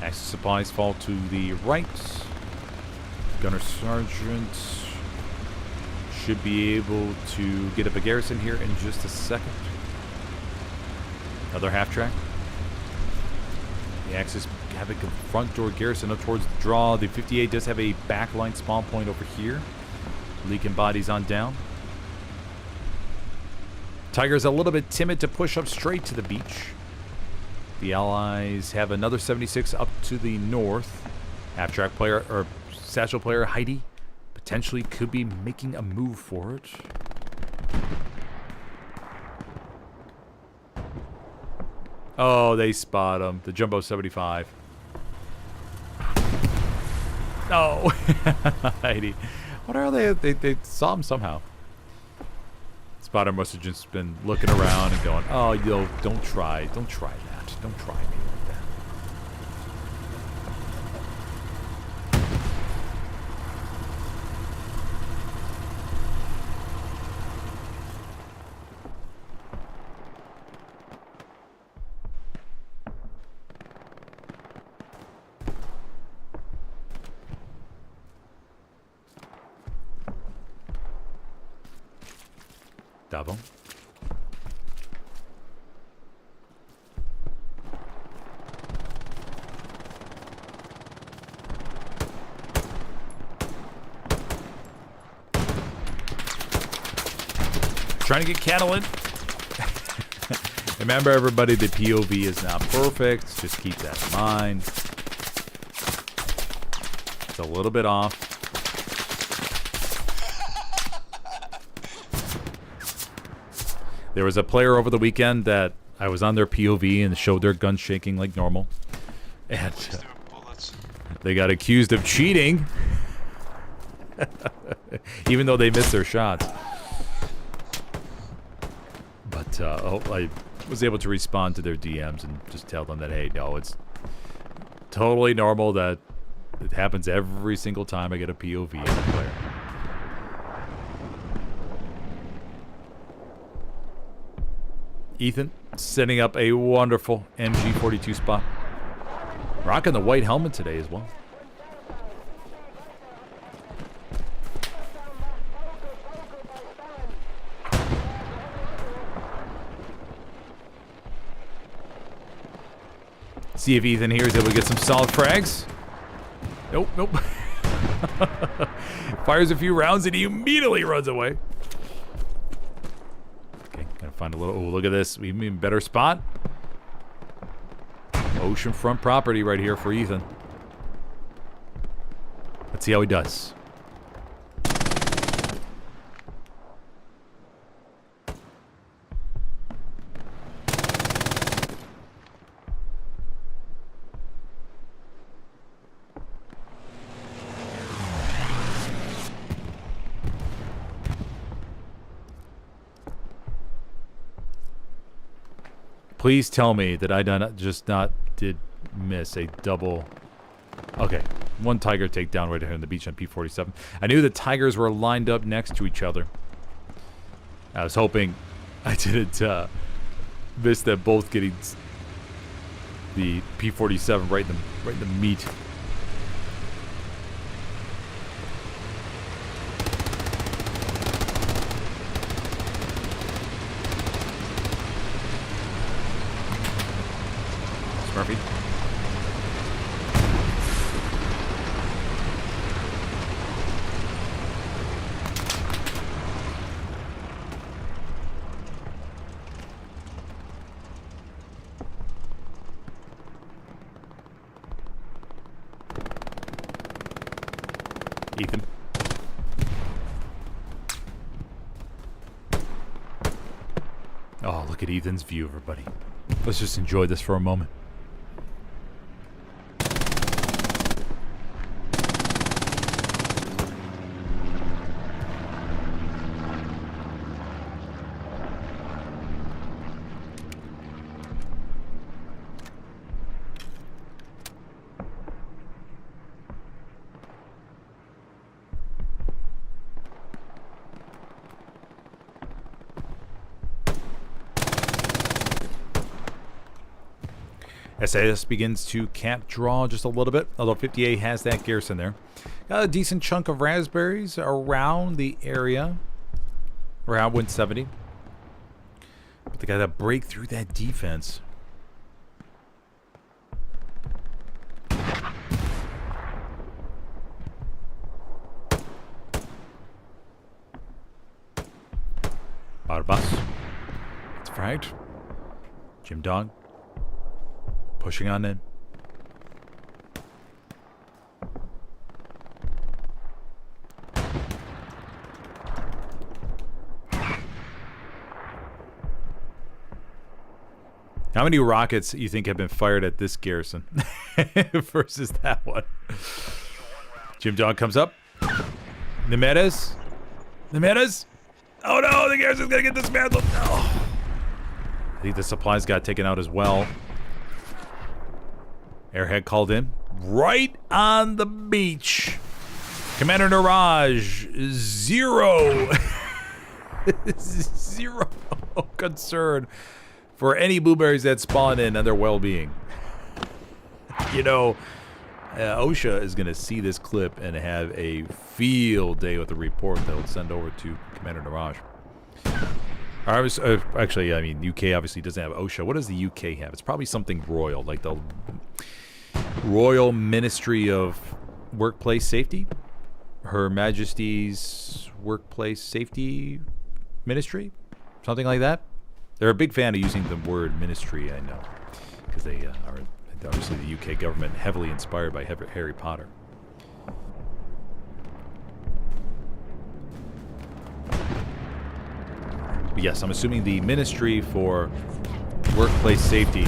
Access supplies fall to the right. Gunner Sergeant should be able to get up a garrison here in just a second. Another half track. The Axis have a front door garrison up towards the draw. The 58 does have a backline spawn point over here. Leaking bodies on down. Tiger's a little bit timid to push up straight to the beach. The Allies have another 76 up to the north. Half-track player, or satchel player, Heidi, potentially could be making a move for it. Oh, they spot him. The Jumbo 75. No. Heidi. What are they? They saw him somehow. Spotter must have just been looking around and going, oh, yo, don't try. Don't try that. Don't try me like that. Davo. Trying to get cattle in. Remember, everybody, the POV is not perfect. Just keep that in mind. It's a little bit off. There was a player over the weekend that I was on their POV and showed their guns shaking like normal. And they got accused of cheating. Even though they missed their shots. But I was able to respond to their DMs and just tell them that, hey, no, it's totally normal that it happens every single time I get a POV on a player. Ethan setting up a wonderful MG42 spot. Rocking the white helmet today as well. See if Ethan here is able to get some solid frags. Nope, nope. Fires a few rounds and he immediately runs away. Gotta find a little. Oh, look at this. We mean better spot. Oceanfront property right here for Ethan. Let's see how he does. Please tell me that I did miss a double. Okay, one Tiger takedown right here on the beach on P-47. I knew the Tigers were lined up next to each other. I was hoping I didn't miss them both getting the P-47 right in the meat. Murphy. Ethan. Oh, look at Ethan's view, everybody. Let's just enjoy this for a moment. SAS begins to camp draw just a little bit, although 50A has that garrison there. Got a decent chunk of raspberries around the area, around 170. But they got to break through that defense. Autobus. It's fragged. Jim Dog. Pushing on in. How many rockets you think have been fired at this garrison versus that one? Jim Dog comes up. Nemedes. Nemedes. Oh no, the garrison's gonna get dismantled. No. I think the supplies got taken out as well. Airhead called in. Right on the beach. Commander Naraj, 0. 0 concern for any blueberries that spawn in and their well-being. You know, OSHA is going to see this clip and have a field day with a report they'll send over to Commander Naraj. Actually, I mean, UK obviously doesn't have OSHA. What does the UK have? It's probably something royal, like the Royal Ministry of Workplace Safety. Her Majesty's Workplace Safety Ministry. Something like that. They're a big fan of using the word ministry, I know. Because they are, obviously, the UK government heavily inspired by Harry Potter. But yes, I'm assuming the Ministry for Workplace Safety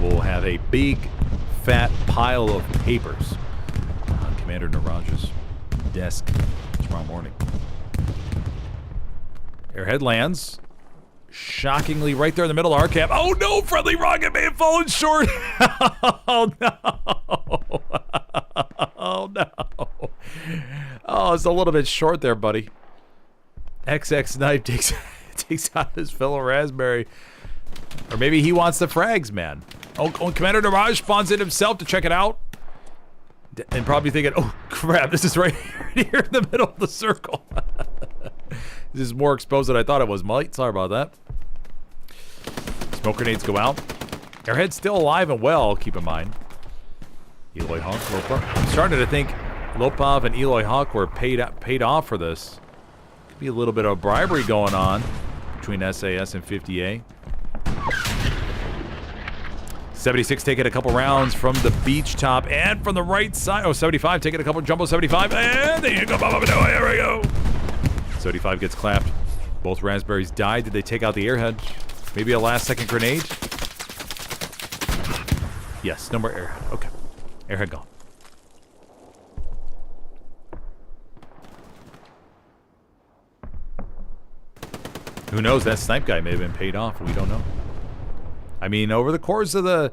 will have a big, fat pile of papers on Commander Naraj's desk tomorrow morning. Airhead lands. Shockingly, right there in the middle of our camp. Oh no, friendly rocket may have fallen short. Oh no. Oh no. Oh, it's a little bit short there, buddy. XX Knife takes out his fellow raspberry. Or maybe he wants the frags, man. Oh, Commander Naraj spawns in himself to check it out. And probably thinking, oh crap, this is right here in the middle of the circle. This is more exposed than I thought it was, Mike. Sorry about that. Smoke grenades go out. Airhead's still alive and well, keep in mind. Eloy Hawk, Lopov. I'm starting to think Lopov and Eloy Hawk were paid off for this. Could be a little bit of bribery going on between SAS and 50A. 76 taking a couple rounds from the beach top and from the right side. Oh, 75 taking a couple jumbo 75. And there you go. Here we go. 75 gets clapped. Both raspberries died. Did they take out the airhead? Maybe a last second grenade? Yes, no more airhead. Okay. Airhead gone. Who knows? That snipe guy may have been paid off. We don't know. I mean, over the course of the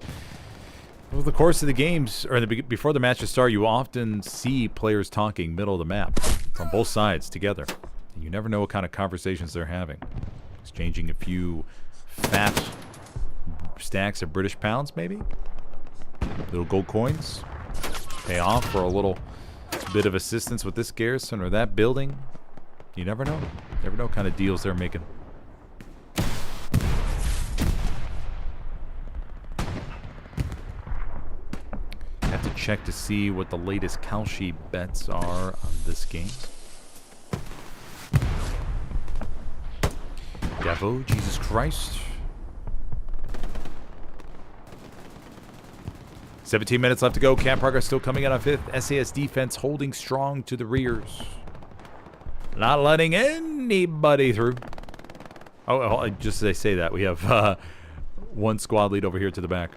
games, or before the matches start, you often see players talking middle of the map from both sides together. And you never know what kind of conversations they're having. Exchanging a few fat stacks of British pounds, maybe? Little gold coins. Pay off for a little bit of assistance with this garrison or that building. You never know. Never know what kind of deals they're making. Have to check to see what the latest Kalshi bets are on this game. Davo, Jesus Christ. 17 minutes left to go. Camp progress still coming in on 5th. SAS defense holding strong to the rears. Not letting anybody through. Oh, just as I say that, we have one squad lead over here to the back.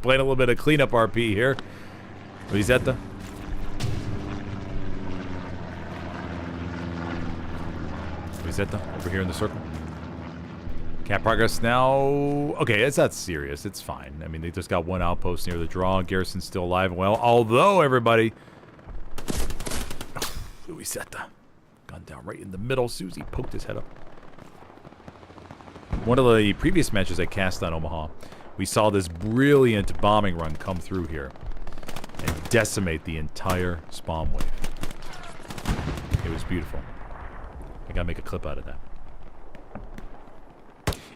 Playing a little bit of cleanup RP here. Risetta. Risetta over here in the circle. Camp progress now. Okay, it's not serious. It's fine. I mean, they just got one outpost near the draw. Garrison's still alive and well. Although, everybody. Risetta. Gone down right in the middle. Susie poked his head up. One of the previous matches I cast on Omaha, we saw this brilliant bombing run come through here and decimate the entire spawn wave. It was beautiful. I gotta make a clip out of that.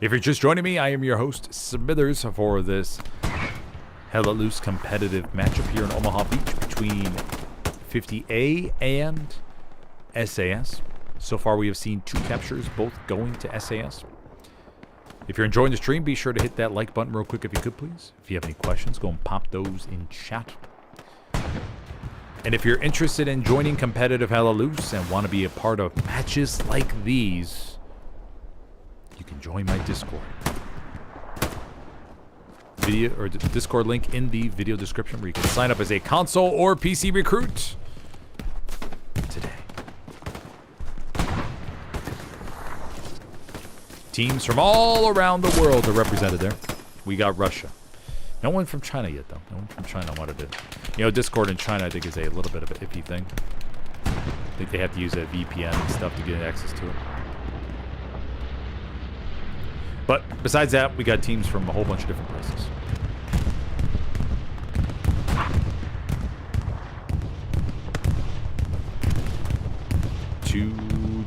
If you're just joining me, I am your host, Smithers, for this hella loose competitive matchup here in Omaha Beach between 50A and SAS. So far we have seen 2 captures, both going to SAS. If you're enjoying the stream, be sure to hit that like button real quick if you could, please. If you have any questions, go and pop those in chat. And if you're interested in joining competitive Hella Loose and want to be a part of matches like these, you can join my Discord. Video or the Discord link in the video description where you can sign up as a console or PC recruit today. Teams from all around the world are represented there. We got Russia. No one from China yet, though. No one from China wanted to. You know, Discord in China, I think, is a little bit of an iffy thing. I think they have to use a VPN and stuff to get access to it. But besides that, we got teams from a whole bunch of different places. Two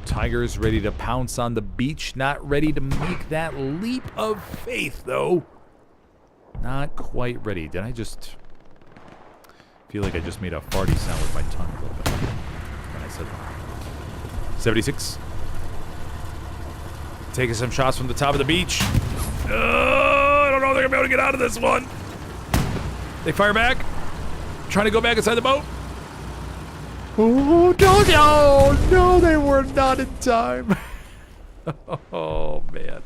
Tigers ready to pounce on the beach. Not ready to make that leap of faith, though. Not quite ready. Did I just feel like I just made a farty sound with my tongue a little bit when I said that? 76. Taking some shots from the top of the beach. I don't know if they're going to be able to get out of this one. They fire back. Trying to go back inside the boat. Oh, no, they were not in time. Oh, man.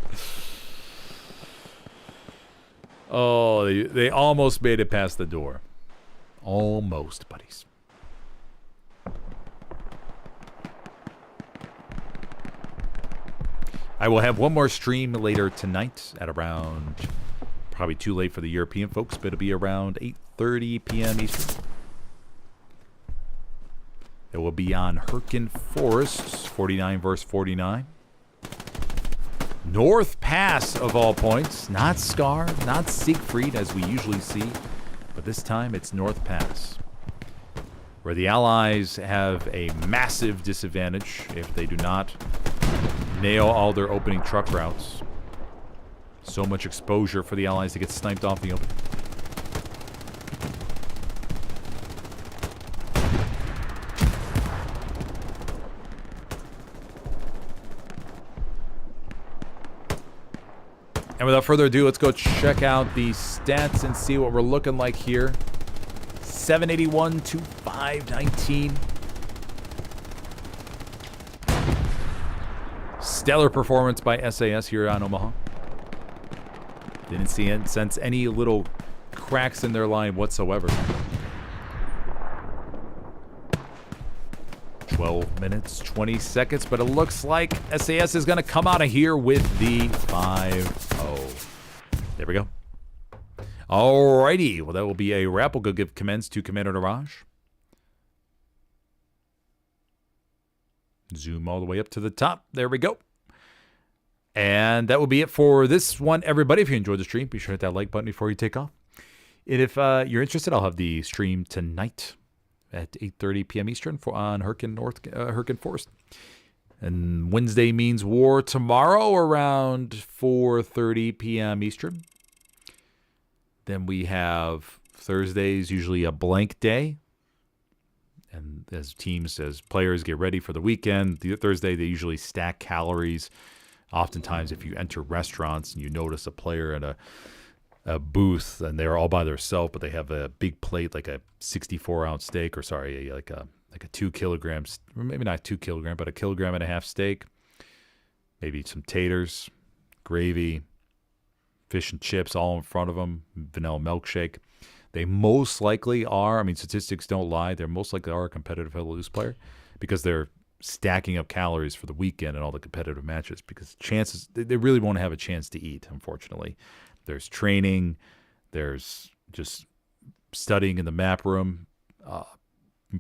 Oh, they almost made it past the door. Almost, buddies. I will have one more stream later tonight at around, probably too late for the European folks, but it'll be around 8:30 p.m. Eastern. It will be on Herkin Forests, 49 versus 49. North Pass, of all points. Not Scar, not Siegfried, as we usually see. But this time, it's North Pass. Where the Allies have a massive disadvantage if they do not nail all their opening truck routes. So much exposure for the Allies to get sniped off the open. And without further ado, let's go check out the stats and see what we're looking like here. 781 to 519. Stellar performance by SAS here on Omaha. Didn't sense any little cracks in their line whatsoever. 12 minutes, 20 seconds, but it looks like SAS is going to come out of here with the 5-0. There we go. Alrighty, well, that will be a wrap. We'll go give commence to Commander Niraj. Zoom all the way up to the top. There we go. And that will be it for this one, everybody. If you enjoyed the stream, be sure to hit that like button before you take off. And if you're interested, I'll have the stream tonight at 8:30 p.m. Eastern on Hurricane Forest. And Wednesday means war tomorrow around 4:30 p.m. Eastern. Then we have Thursdays, usually a blank day. And as players get ready for the weekend, Thursday they usually stack calories. Oftentimes, if you enter restaurants and you notice a player at a booth and they're all by themselves, but they have a big plate like a 64-ounce steak, like a 2 kilograms, maybe not 2 kilogram, but 1.5 kilograms steak, maybe some taters, gravy, fish and chips all in front of them, vanilla milkshake. They most likely are, statistics don't lie, they most likely are a competitive Helios player because they're stacking up calories for the weekend and all the competitive matches, because chances they really won't have a chance to eat, unfortunately. There's training, there's just studying in the map room,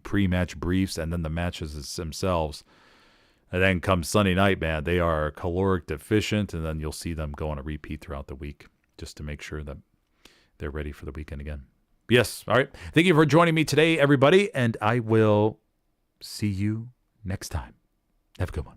pre-match briefs, and then the matches themselves. And then come Sunday night, man, they are caloric deficient, and then you'll see them go on a repeat throughout the week just to make sure that they're ready for the weekend again. Yes, all right. Thank you for joining me today, everybody, and I will see you next time. Have a good one.